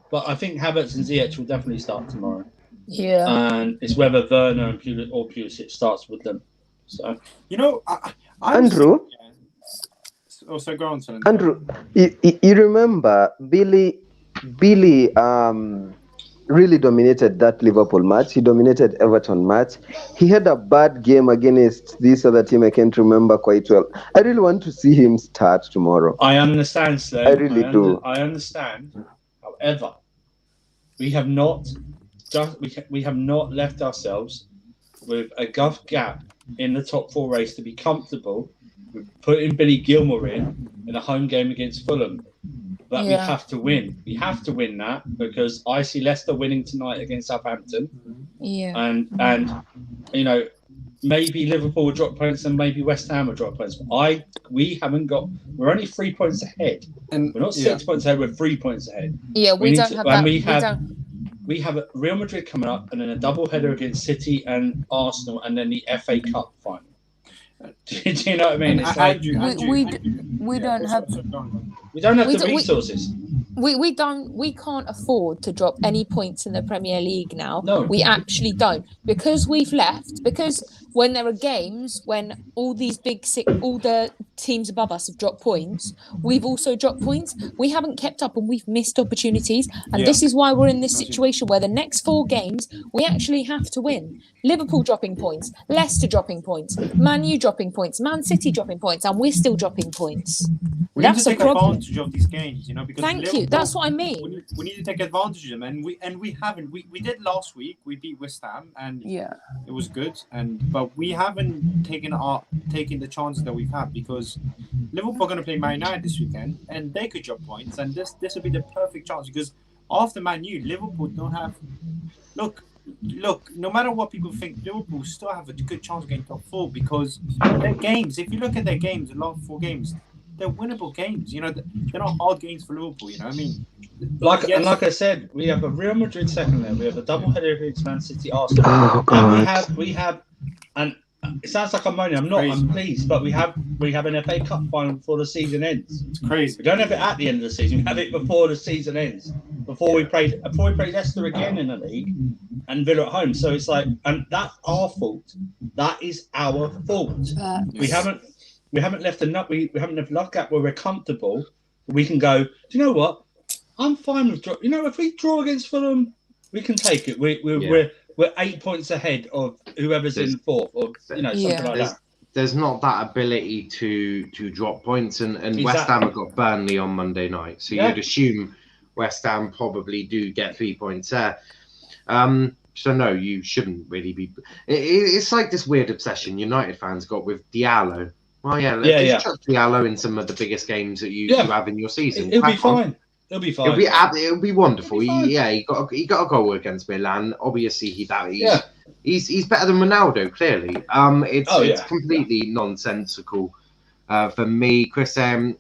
but I think Havertz and Ziyech will definitely start tomorrow. Yeah, and it's whether Werner and Pulisic starts with them. So Andrew. Also, go on, Solon. Andrew, you remember Billy really dominated that Liverpool match. He dominated Everton match. He had a bad game against this other team. I can't remember quite well. I really want to see him start tomorrow. I understand, sir. I really do. I understand. However, we have not left ourselves with a gap in the top 4 race to be comfortable with putting Billy Gilmore in a home game against Fulham. But we have to win. We have to win that because I see Leicester winning tonight against Southampton. Yeah. And maybe Liverpool will drop points and maybe West Ham will drop points. But we're only 3 points ahead. And we're not 6 points ahead, we're 3 points ahead. Yeah, we have that. We have Real Madrid coming up and then a double header against City and Arsenal and then the FA Cup final. Do you know what I mean? It's we don't have the resources. We can't afford to drop any points in the Premier League now. No. We actually don't, because we've left. Because when there are games when all the teams above us have dropped points, we've also dropped points. We haven't kept up and we've missed opportunities. And this is why we're in this situation where the next 4 games we actually have to win. Liverpool dropping points, Leicester dropping points, Man U dropping points, Man City dropping points, and we're still dropping points. We need That's to a take problem. advantage of these games, because Thank you. That's what I mean. We need to take advantage of them, and we haven't. We did last week. We beat West Ham, and it was good. But we haven't taken the chances that we've had, because Liverpool are going to play Man United this weekend, and they could drop points, and this will be the perfect chance, because after Man U, Liverpool don't have. Look. No matter what people think, Liverpool still have a good chance of getting top 4, because their games. If you look at their games, the last 4 games, they're winnable games. They're not hard games for Liverpool. I mean, like I said, we have a Real Madrid second leg. We have a double header against Man City, Arsenal. Oh, God. And we have, and it sounds like I'm moaning. I'm not. I'm pleased, but we have an FA Cup final before the season ends. It's crazy. We don't have it at the end of the season. We have it before the season ends. Before we played Leicester again in the league, and Villa at home. So it's like, and that's our fault. That is our fault. We haven't left enough. We haven't left enough gap where we're comfortable. We can go. Do you know what? I'm fine with draw. If we draw against Fulham, we can take it. We're 8 points ahead of whoever's in 4th, or something like that. There's not that ability to drop points, and West Ham have got Burnley on Monday night, so you'd assume West Ham probably do get 3 points there. So no, you shouldn't really be. It's like this weird obsession United fans got with Diallo. Well, let's chuck Diallo in some of the biggest games that you have in your season. It'll be fine. It'll be fine. It'll be wonderful. He got a goal against Milan. Obviously, he's better than Ronaldo. Clearly, it's completely nonsensical for me, Chris. I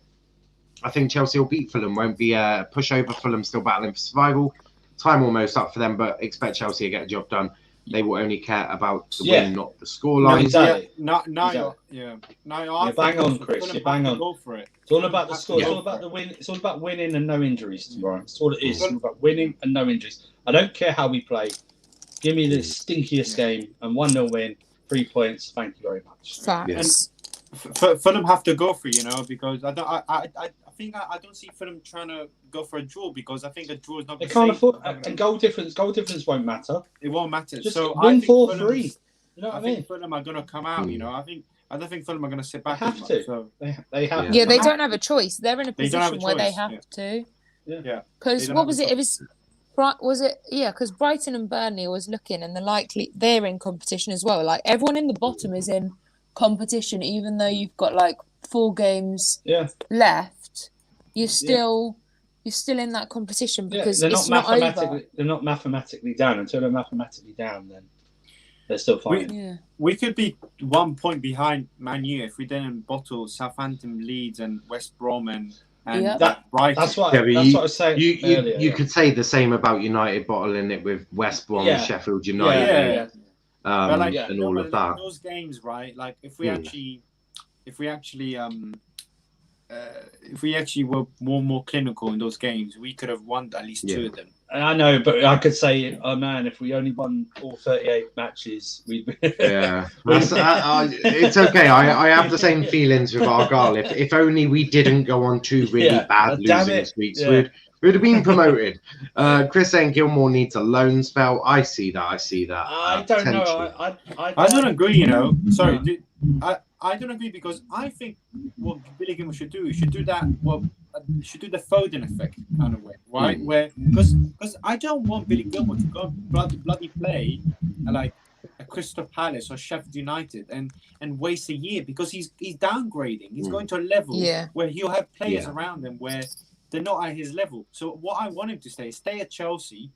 think Chelsea will beat Fulham. Won't be a pushover. Fulham still battling for survival. Time almost up for them, but expect Chelsea to get a job done. They will only care about the win, not the scoreline. Exactly. You're bang on, Chris. You're bang on. Go for it. It's all about the score. It's all about the win. It's all about winning and no injuries tomorrow. That's all it is. It's all about winning and no injuries. I don't care how we play. Give me the stinkiest game and 1-0 win, 3 points. Thank you very much. Facts. Fulham have to go for because I don't see Fulham trying to go for a draw, because I think a draw is not. They can't afford, and goal difference won't matter. It won't matter. Just so win 4-3. You know what I mean? Think Fulham are going to come out. I don't think Fulham are going to sit back. They have to. So. They have. Yeah, they don't have a choice. They're in a position where they have to. Yeah. Because what was it? It was it? Yeah, because Brighton and Burnley was looking, and they're in competition as well. Like everyone in the bottom is in competition, even though you've got like 4 games left. You're still in that competition, because it's not over. They're not mathematically down. Until they're mathematically down, then they're still fine. We could be 1 point behind Man U if we didn't bottle Southampton, Leeds, and West Brom and that Brighton. That's what I was saying earlier. You could say the same about United bottling it with West Brom, Sheffield United, and all of that. Those games, right? Like if we actually were more clinical in those games, we could have won at least 2 of them. I know, but I could say, oh man, if we only won all 38 matches, we'd be... It's okay. I have the same feelings with Argyle. If only we didn't go on 2 really bad losing streaks, we'd have been promoted. Chris saying Gilmore needs a loan spell. I see that. I don't know. I don't agree, Sorry. I don't agree, because I think what Billy Gilmore should do, should do the Foden effect kind of way, right? Where because I don't want Billy Gilmore to go bloody play like a Crystal Palace or Sheffield United and waste a year, because he's downgrading. He's going to a level where he'll have players around him where they're not at his level. So what I want him to stay at Chelsea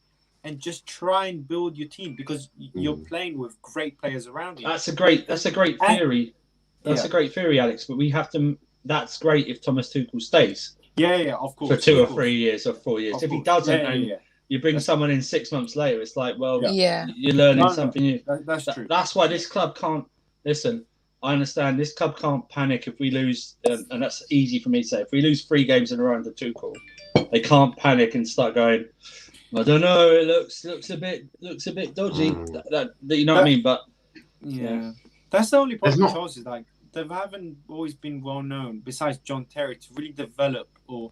and just try and build your team, because you're playing with great players around you. That's a great theory. That's a great theory, Alex. But we have to. That's great if Thomas Tuchel stays. Yeah, of course. For 2 or 3 years or 4 years. If he doesn't, you bring someone in 6 months later. It's like, well, you're learning something new. That's true. That's why this club can't listen. I understand this club can't panic if we lose, and that's easy for me to say. If we lose 3 games in a row under Tuchel, They can't panic and start going, I don't know, it looks a bit dodgy. You know what I mean? But yeah. That's the only problem with Chelsea. Like, they haven't always been well known, besides John Terry, to really develop or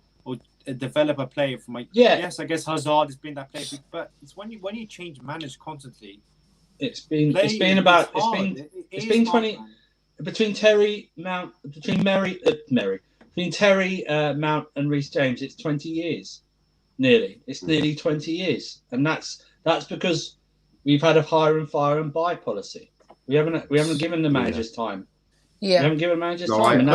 develop a player from yes, I guess Hazard has been that player, but it's when you change managers constantly. It's been 20 between Terry Mount between Terry Mount and Reece James. It's 20 years, nearly. It's nearly 20 years, and that's because we've had a hire and fire and buy policy. We haven't given the managers time. Yeah, we haven't given managers time,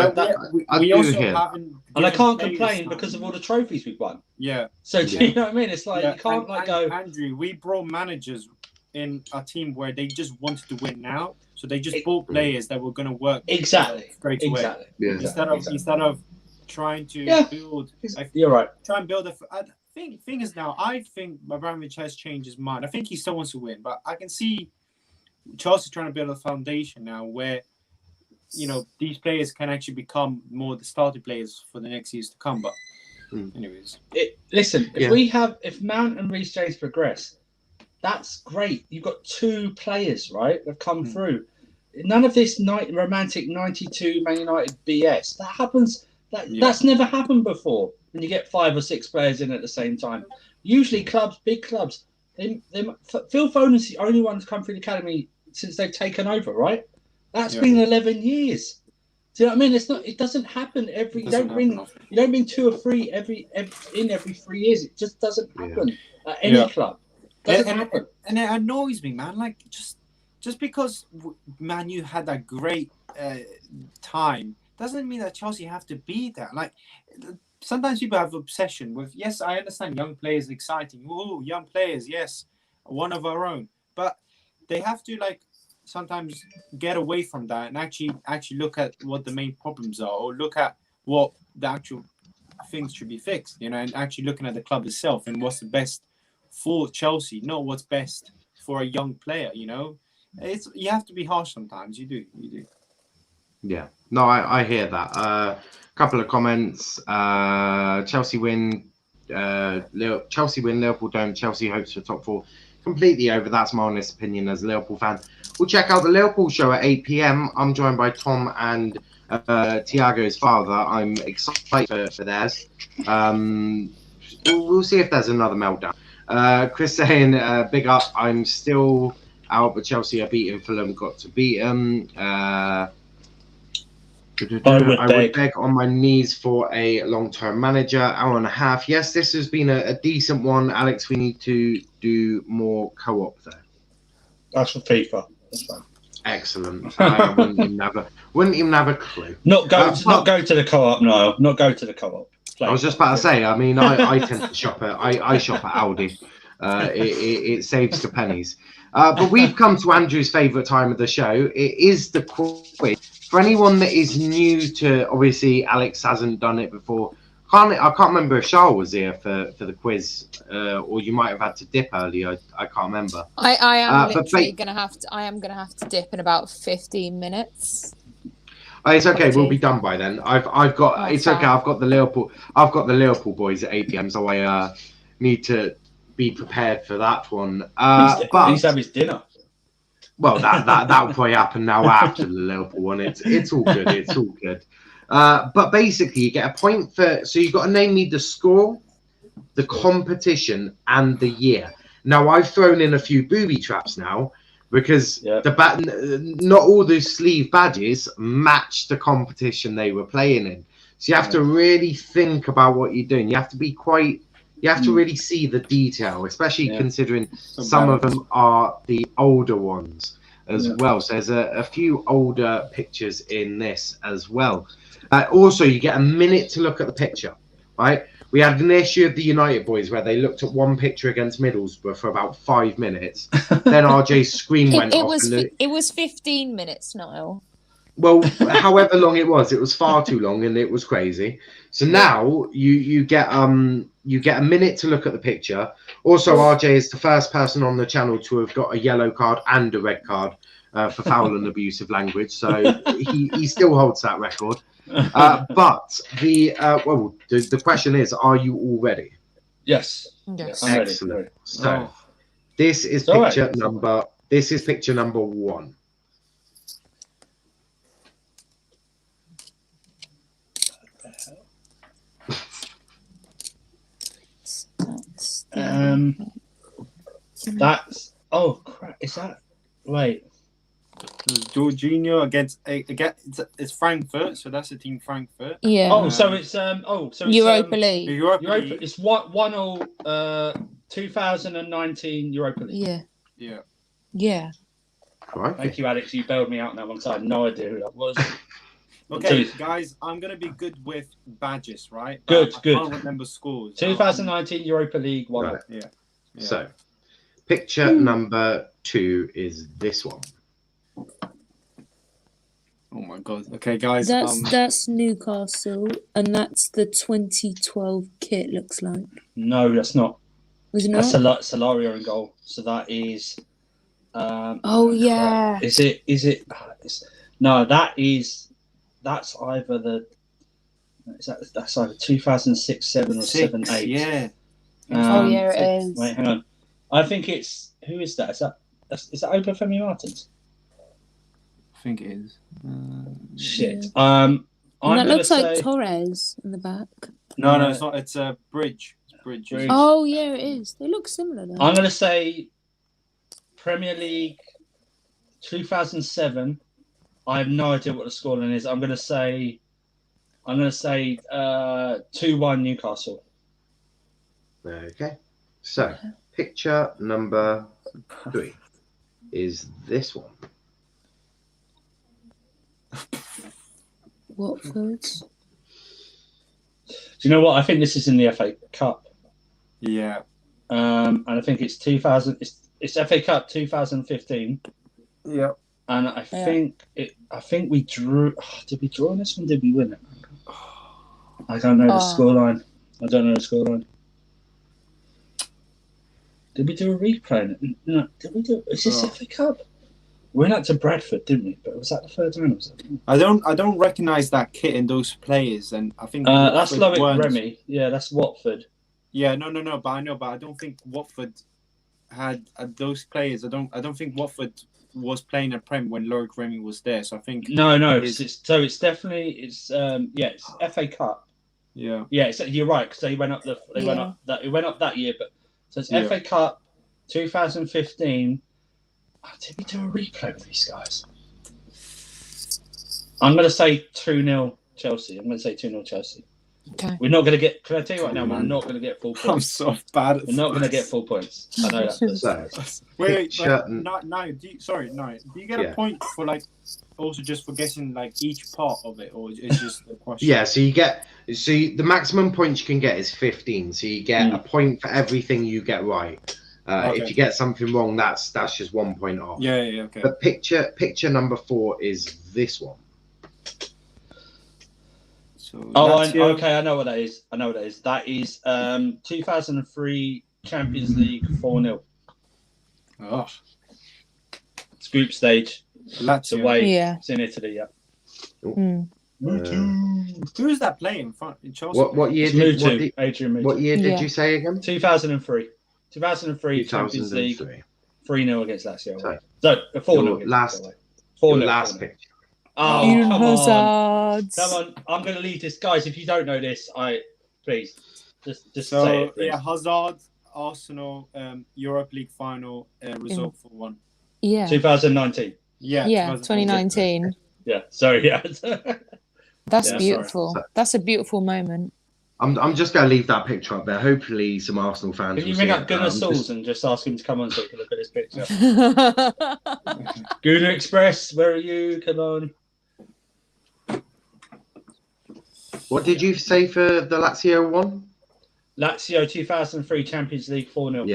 we also haven't. And I can't complain because of all the trophies we've won. Yeah. So you know what I mean? It's like you can't go. Andrew, we brought managers in a team where they just wanted to win now, so they just bought players that were going to work straight away. Yeah. Instead of trying to build. You're right. Try and build thing is now, I think Abramovich has changed his mind. I think he still wants to win, but I can see Chelsea trying to build a foundation now where, you know, these players can actually become more the starting players for the next years to come. But anyways, if Mount and Reece James progress, that's great. You've got 2 players, right, that have come through. None of this romantic 92 Man United BS. That happens. That's never happened before. When you get 5 or 6 players in at the same time, usually big clubs. Phil Foden's the only one to come through the academy since they've taken over, right? That's been 11 years. Do you know what I mean? It doesn't happen every. You don't bring 2 or 3 every 3 years. It just doesn't happen at any club. Doesn't happen. And it annoys me, man. Like just because Man U had that great time doesn't mean that Chelsea have to be that. Like, sometimes people have obsession with. Yes, I understand young players exciting. Oh, young players, yes, one of our own. But they have to sometimes get away from that and actually look at what the main problems are, or look at what the actual things should be fixed, you know, and actually looking at the club itself and what's the best for Chelsea, not what's best for a young player, you know. You have to be harsh sometimes. You do. Yeah. No, I hear that. Couple of comments. Chelsea win. Chelsea win. Liverpool don't. Chelsea hopes for top 4. Completely over. That's my honest opinion as a Liverpool fan. We'll check out the Liverpool show at 8 p.m. I'm joined by Tom and Thiago's father. I'm excited for theirs. We'll see if there's another meltdown. Chris saying, big up. I'm still out, but Chelsea are beating Fulham. Got to beat them. I would beg on my knees for a long-term manager. Hour and a half. Yes, this has been a decent one. Alex, we need to do more co-op there. That's for FIFA. That's fine. Excellent. I wouldn't even have a clue. Not go to the co-op, Niall. Not go to the co-op. I was just about to say. I mean, I tend to shop at. I shop at Aldi. It saves the pennies. But we've come to Andrew's favourite time of the show. It is the quiz. For anyone that is new to, obviously, Alex hasn't done it before. I can't remember if Charles was here for the quiz, or you might have had to dip earlier. I can't remember. I am literally gonna have to. I am gonna have to dip in about 15 minutes. Oh, it's okay. We'll be done by then. I've got. Oh, it's okay. I've got the Liverpool boys at 8 p.m. So I need to be prepared for that one. But he's have his dinner. Well, that will probably happen now after the Liverpool one. It's all good. It's all good. But basically, you get a point for. So you've got to name me the score, the competition, and the year. Now I've thrown in a few booby traps now because not all the sleeve badges match the competition they were playing in. So you have to really think about what you're doing. You have to be quite. You have to really see the detail, especially considering some of them are the older ones as well. So there's a few older pictures in this as well. Also, you get a minute to look at the picture, right? We had an issue of the United boys where they looked at one picture against Middlesbrough for about 5 minutes. Then RJ's screen went off. It was 15 minutes, Niall. Well, however long it was far too long, and it was crazy. So now you get a minute to look at the picture. Also, RJ is the first person on the channel to have got a yellow card and a red card for foul and abusive language. So he still holds that record. But the question is, are you all ready? Yes. Yes. I'm ready. Excellent. So Oh. this is picture number. This is picture number 1. That's crap. Is that wait? Jorginho against it's Frankfurt, so that's the team Frankfurt. Yeah. So it's Europa League. Europa Europa. League. It's 1-1 2019 Europa League. Yeah. Right. Thank you, Alex. You bailed me out on that one. So I had no idea who that was. Okay, guys, I'm gonna be good with badges, right? Good. I can't remember scores. 2019 Europa League 1. Right. Yeah. So picture number 2 is this one. Oh my god. Okay, guys. That's Newcastle, and that's the 2012 kit. Looks like. No, that's not. Was it not? That's Solario in goal. So that is. Yeah. Is it? No, that's either the. That's either 2006, 7 or 7, 8. Yeah. It is. Wait, hang on. I think it's who is that? Is that Obafemi Martins? I think it is. Shit. That looks like Torres in the back. No, it's not. It's a Bridge. Bridge. Oh yeah, it is. They look similar though. I'm gonna say Premier League 2007. I have no idea what the scoreline is. I'm gonna say 2-1 Newcastle. Okay. So picture number 3 is this one. Watford. Do you know what? I think this is in the FA Cup. Yeah. And I think it's 2000. It's FA Cup 2015. Yeah. And I think we drew. Did we draw in this one? Did we win it? I don't know the scoreline. Did we do a replay? No. Did we do? Is this FA Cup? We went out to Bradford, didn't we? But was that the third round? I don't recognise that kit and those players, and I think that's Loic Remy. Yeah, that's Watford. Yeah, no, but I don't think Watford had those players. I don't think Watford was playing a Prem when Loic Remy was there. So I think no. It's definitely it's FA Cup. Yeah. Yeah, you're right because they went up that year, but so it's FA Cup 2015. Did we do a replay with these guys? I'm going to say 2-0 Chelsea. Okay. We're not going to get. Can I tell you right now? We're not going to get full points. I'm so bad at We're not going to get full points. I know that. Wait. Do you get a point for also just for guessing each part of it, or it's just a question? Yeah. So the maximum points you can get is 15. So you get a point for everything you get right. If you get something wrong, that's just 1 point off. Yeah, okay. But picture number 4 is this one. So I know what that is. That is 2003 Champions League 4-0. Oh, it's group stage. Lazio. Away. Yeah, it's in Italy. Yeah. Who is that playing in Chelsea? What year did Adrian Mutu. What year did you say again? 2003 Champions League 3-0 against Lazio. So 4-0 last picture. Oh, come on! I'm going to leave this, guys. If you don't know this, please just say it. Please. Yeah, Hazard, Arsenal, Europa League final result for 1. Yeah. 2019. Yeah, 2019. Yeah. Sorry. Yeah. That's beautiful. Sorry. That's a beautiful moment. I'm just going to leave that picture up there. Hopefully, some Arsenal fans. Can you ring up Gunnar Sauls and just ask him to come on so we can look at this picture? Gunnar Express, where are you? Come on. What did you say for the Lazio one? Lazio 2003 Champions League 4-0.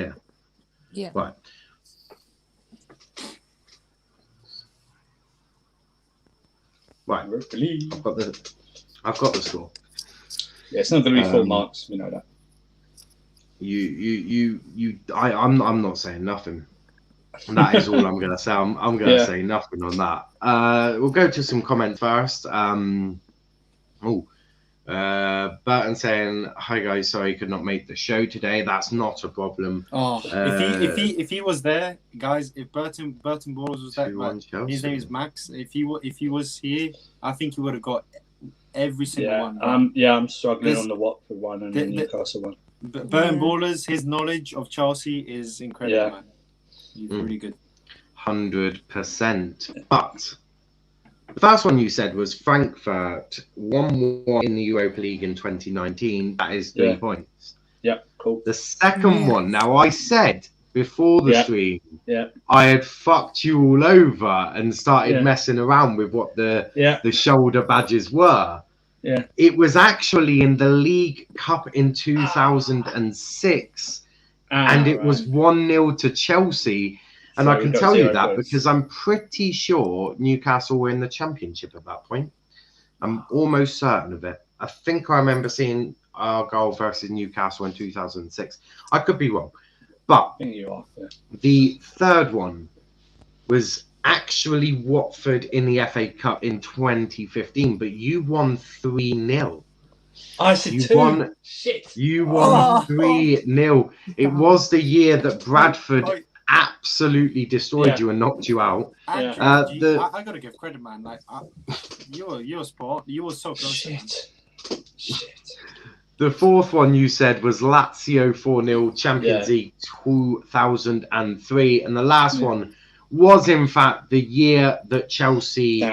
Yeah. Right. I've got the score. Yeah, it's not going to be full marks. We know that. I'm not saying nothing. That is all I'm going to say. I'm going to say nothing on that. We'll go to some comments first. Oh, Burton saying, "Hi guys, sorry could not make the show today. That's not a problem." Oh, if he was there, guys, if Burton Ballers was there, 2-1 his name is Max. If he was here, I think he would have got every single one. I'm struggling on the Watford one and the Newcastle one. Burton Ballers, his knowledge of Chelsea is incredible, man. He's really good. 100%. But the first one you said was Frankfurt 1-1 in the Europa League in 2019. That is 3 points. Yeah, cool. The second one, now I said before the stream, I had fucked you all over and started messing around with what the shoulder badges were. Yeah. It was actually in the League Cup in 2006, and it was 1-0 to Chelsea. And so I can tell you that because I'm pretty sure Newcastle were in the Championship at that point. I'm almost certain of it. I think I remember seeing our goal versus Newcastle in 2006. I could be wrong. But I think you are, the third one was actually Watford in the FA Cup in 2015, but you won 3-0. I said you 2. You won 3-0. It was the year that Bradford absolutely destroyed you and knocked you out. Andrew, I gotta give credit, man. Like you're sport. You were so close. Shit. The fourth one you said was Lazio 4-0 Champions League 2003, and the last one was in fact the year that Chelsea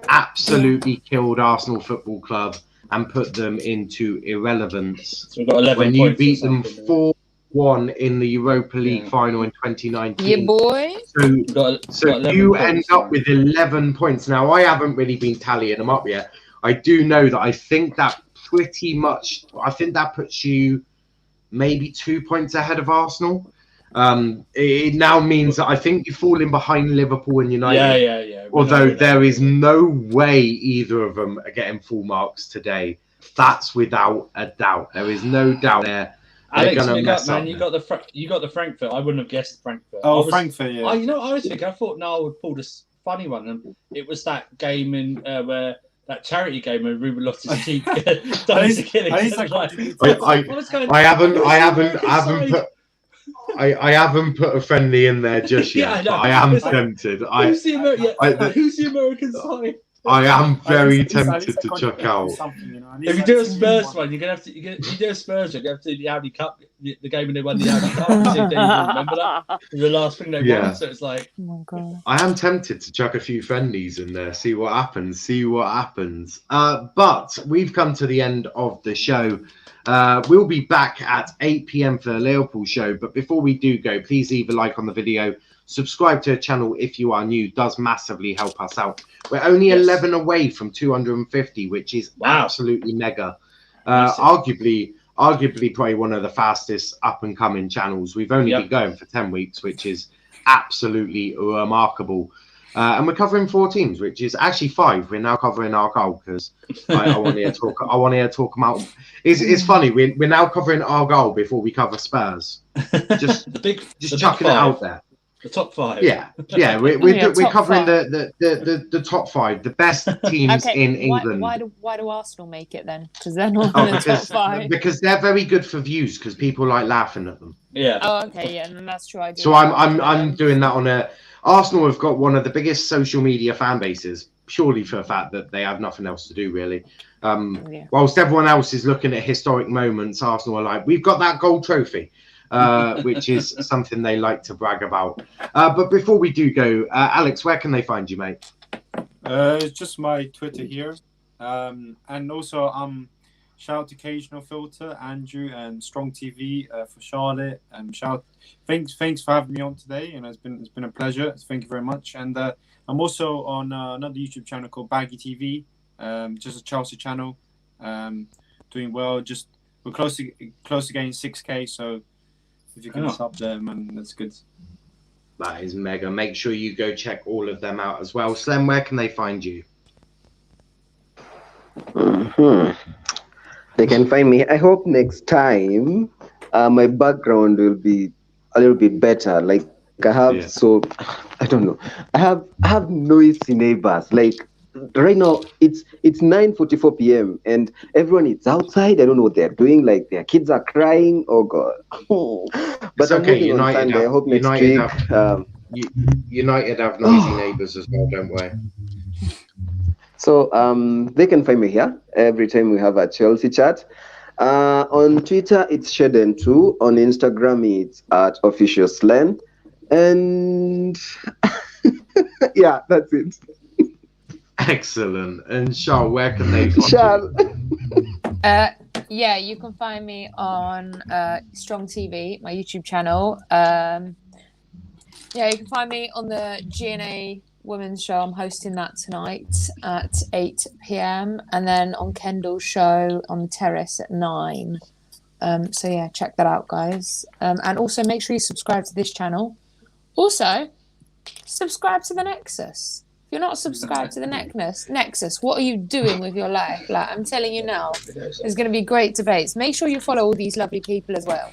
absolutely killed Arsenal Football Club and put them into irrelevance. So we've got 11 when points you beat them 4-1 in the Europa League final in 2019. Yeah, boy. So you end up with 11 points. Now, I haven't really been tallying them up yet. I do know that I think that puts you maybe 2 points ahead of Arsenal. It now means that I think you're falling behind Liverpool and United. Yeah. Although there is no way either of them are getting full marks today. That's without a doubt. There is no doubt there. Alex, you got the Frankfurt. I wouldn't have guessed Frankfurt. Frankfurt, yeah. I thought Niall would pull this funny one. And it was that game in where that charity game where Ruben lost his cheek. I haven't put a friendly in there just yet. But I am tempted. Who's the American side? I am very tempted to chuck out. If you do a Spurs one, you're gonna have to. If you do a Spurs, you're gonna have to do the Audi Cup, the game when they won the Audi Cup. See if they even remember that. It was the last thing they won, so it's like. Oh my god! I am tempted to chuck a few friendlies in there, see what happens. But we've come to the end of the show. We'll be back at 8 p.m. for the Liverpool show. But before we do go, please leave a like on the video. Subscribe to the channel if you are new. Does massively help us out. We're only 11 away from 250, which is absolutely mega. Arguably probably one of the fastest up and coming channels. We've only been going for 10 weeks, which is absolutely remarkable. And we're covering 4 teams, which is actually 5. We're now covering our goal because I want to talk. I want to talk about. It's funny. We're now covering our goal before we cover Spurs. Just chucking it out there. The top 5. Yeah. We're covering the top 5, the best teams in England. Why do Arsenal make it then? Because they're not in the top 5. Because they're very good for views. Because people like laughing at them. Yeah. Oh, okay. Yeah, and that's true. So I'm doing that on a. Arsenal have got one of the biggest social media fan bases, purely for the fact that they have nothing else to do, really. Whilst everyone else is looking at historic moments, Arsenal are like, we've got that gold trophy. Which is something they like to brag about. But before we do go, Alex, where can they find you, mate? It's just my Twitter here. And also, shout out to Occasional Filter, Andrew, and Strong TV for Charlotte. Thanks for having me on today. It's been a pleasure. Thank you very much. And I'm also on another YouTube channel called Baggy TV, just a Chelsea channel. Doing well. We're close to getting 6K, so. If you can sub them, and that's good. That is mega. Make sure you go check all of them out as well. Slim, where can they find you? They can find me. I hope next time my background will be a little bit better. Like I have I don't know. I have noisy neighbors. Like right now it's 9:44 p.m. and everyone is outside. I don't know what they're doing. Like their kids are crying. Oh God! But I'm okay. working on United Sunday. I have hope next United week. have United have noisy neighbours as well, don't we? So they can find me here every time we have a Chelsea chat. On Twitter, it's Shedden2. On Instagram, it's at Official Slen. And yeah, that's it. Excellent. And Charles, where can they find Charles. Yeah, you can find me on Strong TV, my YouTube channel. Yeah, you can find me on the GNA Women's Show. I'm hosting that tonight at 8 p.m. and then on Kendall's show on the Terrace at 9. So yeah, check that out, guys. And also make sure you subscribe to this channel. Also, subscribe to the Nexus. If you're not subscribed to the Nexus, what are you doing with your life? Like, I'm telling you now, there's going to be great debates. Make sure you follow all these lovely people as well.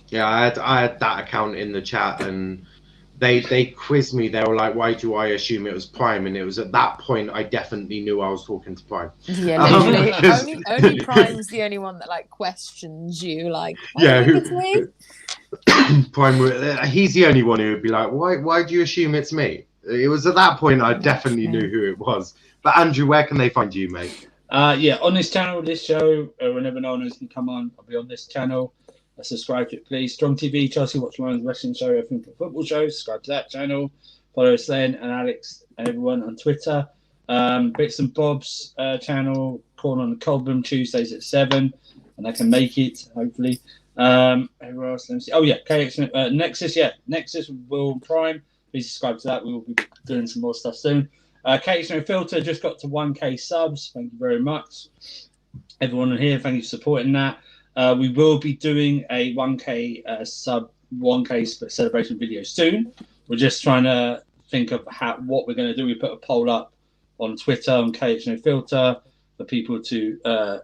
Yeah, I had that account in the chat, and they quizzed me. They were like, "Why do I assume it was Prime?" And it was at that point I definitely knew I was talking to Prime. Yeah, literally. Only Prime's the only one that like questions you. Like, yeah, it's me? Prime. He's the only one who would be like, "Why do you assume it's me?" It was at that point I definitely knew who it was. But Andrew, where can they find you, mate? Yeah, on this channel, this show, whenever no one else can come on, I'll be on this channel. Subscribe to it, please. Strong TV, Chelsea Watch Line's wrestling show, everything for football show. Subscribe to that channel. Follow Slen and Alex and everyone on Twitter. Bits and Bob's channel, Corn on the Cobham, Tuesdays at 7, and I can make it, hopefully. Everywhere else, let me see. Oh, yeah, KX, Nexus, yeah. Nexus will Prime. Please subscribe to that. We will be doing some more stuff soon. KX No Filter just got to 1K subs. Thank you very much. Everyone on here, thank you for supporting that. We will be doing a 1K celebration video soon. We're just trying to think of what we're going to do. We put a poll up on Twitter on KH No Filter for people to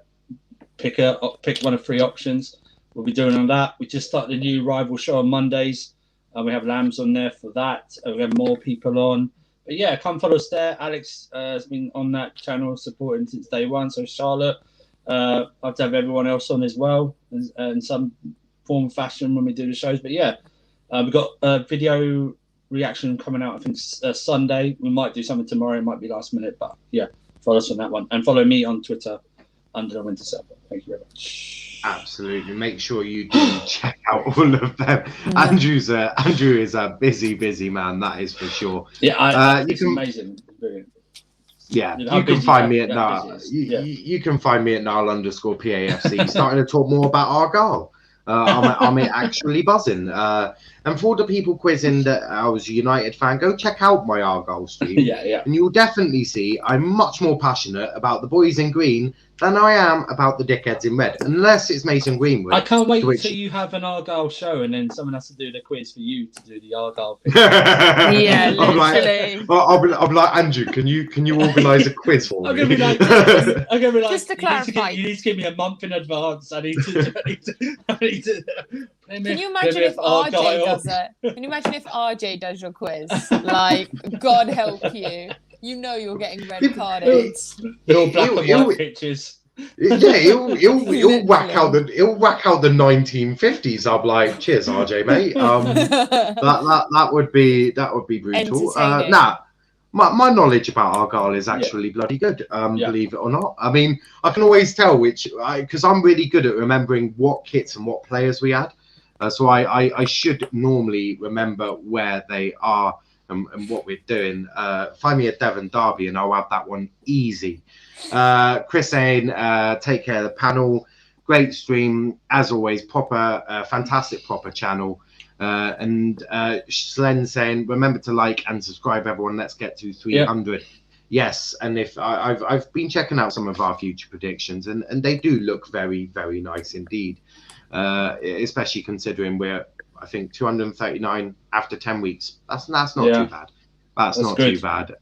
pick one of 3 options. We'll be doing on that. We just started a new rival show on Mondays. We have Lambs on there for that. We have more people on. But yeah, come follow us there. Alex has been on that channel supporting since day one. So Charlotte. I have to have everyone else on as well in some form of fashion when we do the shows. But yeah, we've got a video reaction coming out, I think, Sunday. We might do something tomorrow. It might be last minute. But yeah, follow us on that one. And follow me on Twitter under the Winter Circle. Thank you very much. Absolutely. Make sure you do check out all of them. Andrew is a busy man. That is for sure. Yeah, it's amazing. Brilliant. Yeah, you can find me at Niall. You can find me at Niall_PAFC. Starting to talk more about Argyle. I'm actually buzzing. And for the people quizzing that I was a United fan, go check out my Argyle stream. Yeah. And you'll definitely see I'm much more passionate about the boys in green than I am about the dickheads in red, unless it's Mason Greenwood. I can't wait till you have an Argyle show and then someone has to do the quiz for you to do the Argyle pick. Yeah, literally. I'm like, Andrew, can you organise a quiz for me? I'm gonna be like, just to clarify, you need to give me a month in advance. I need to. Can you imagine if RJ does it? Can you imagine if RJ does your quiz? Like, God help you. You know you're getting red carded. Little black and white pictures. Yeah, he'll whack out the 1950s. I'm like, cheers, RJ, mate. That would be brutal. My knowledge about Argyle is actually bloody good. Believe it or not. I mean, I can always tell because I'm really good at remembering what kits and what players we had. So I should normally remember where they are and what we're doing. Find me a Devon Derby and I'll have that one easy. Chris saying, take care of the panel. Great stream, as always. Fantastic proper channel. And Slen saying, remember to like and subscribe, everyone. Let's get to 300. Yes, and if I've been checking out some of our future predictions, and they do look very, very nice indeed. Especially considering we're, I think, 239 after 10 weeks. That's not too bad. That's not good. Too bad.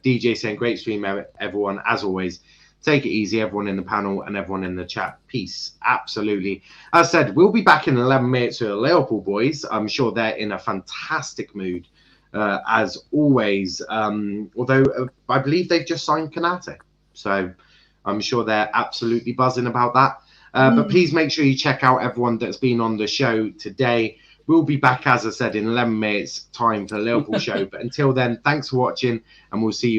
DJ saying, great stream, everyone. As always, take it easy, everyone in the panel and everyone in the chat. Peace. Absolutely. As said, we'll be back in 11 minutes with the Liverpool boys. I'm sure they're in a fantastic mood as always. Although I believe they've just signed Konate, so I'm sure they're absolutely buzzing about that. But please make sure you check out everyone that's been on the show today. We'll be back, as I said, in 11 minutes time for the Liverpool show. But until then, thanks for watching, and we'll see you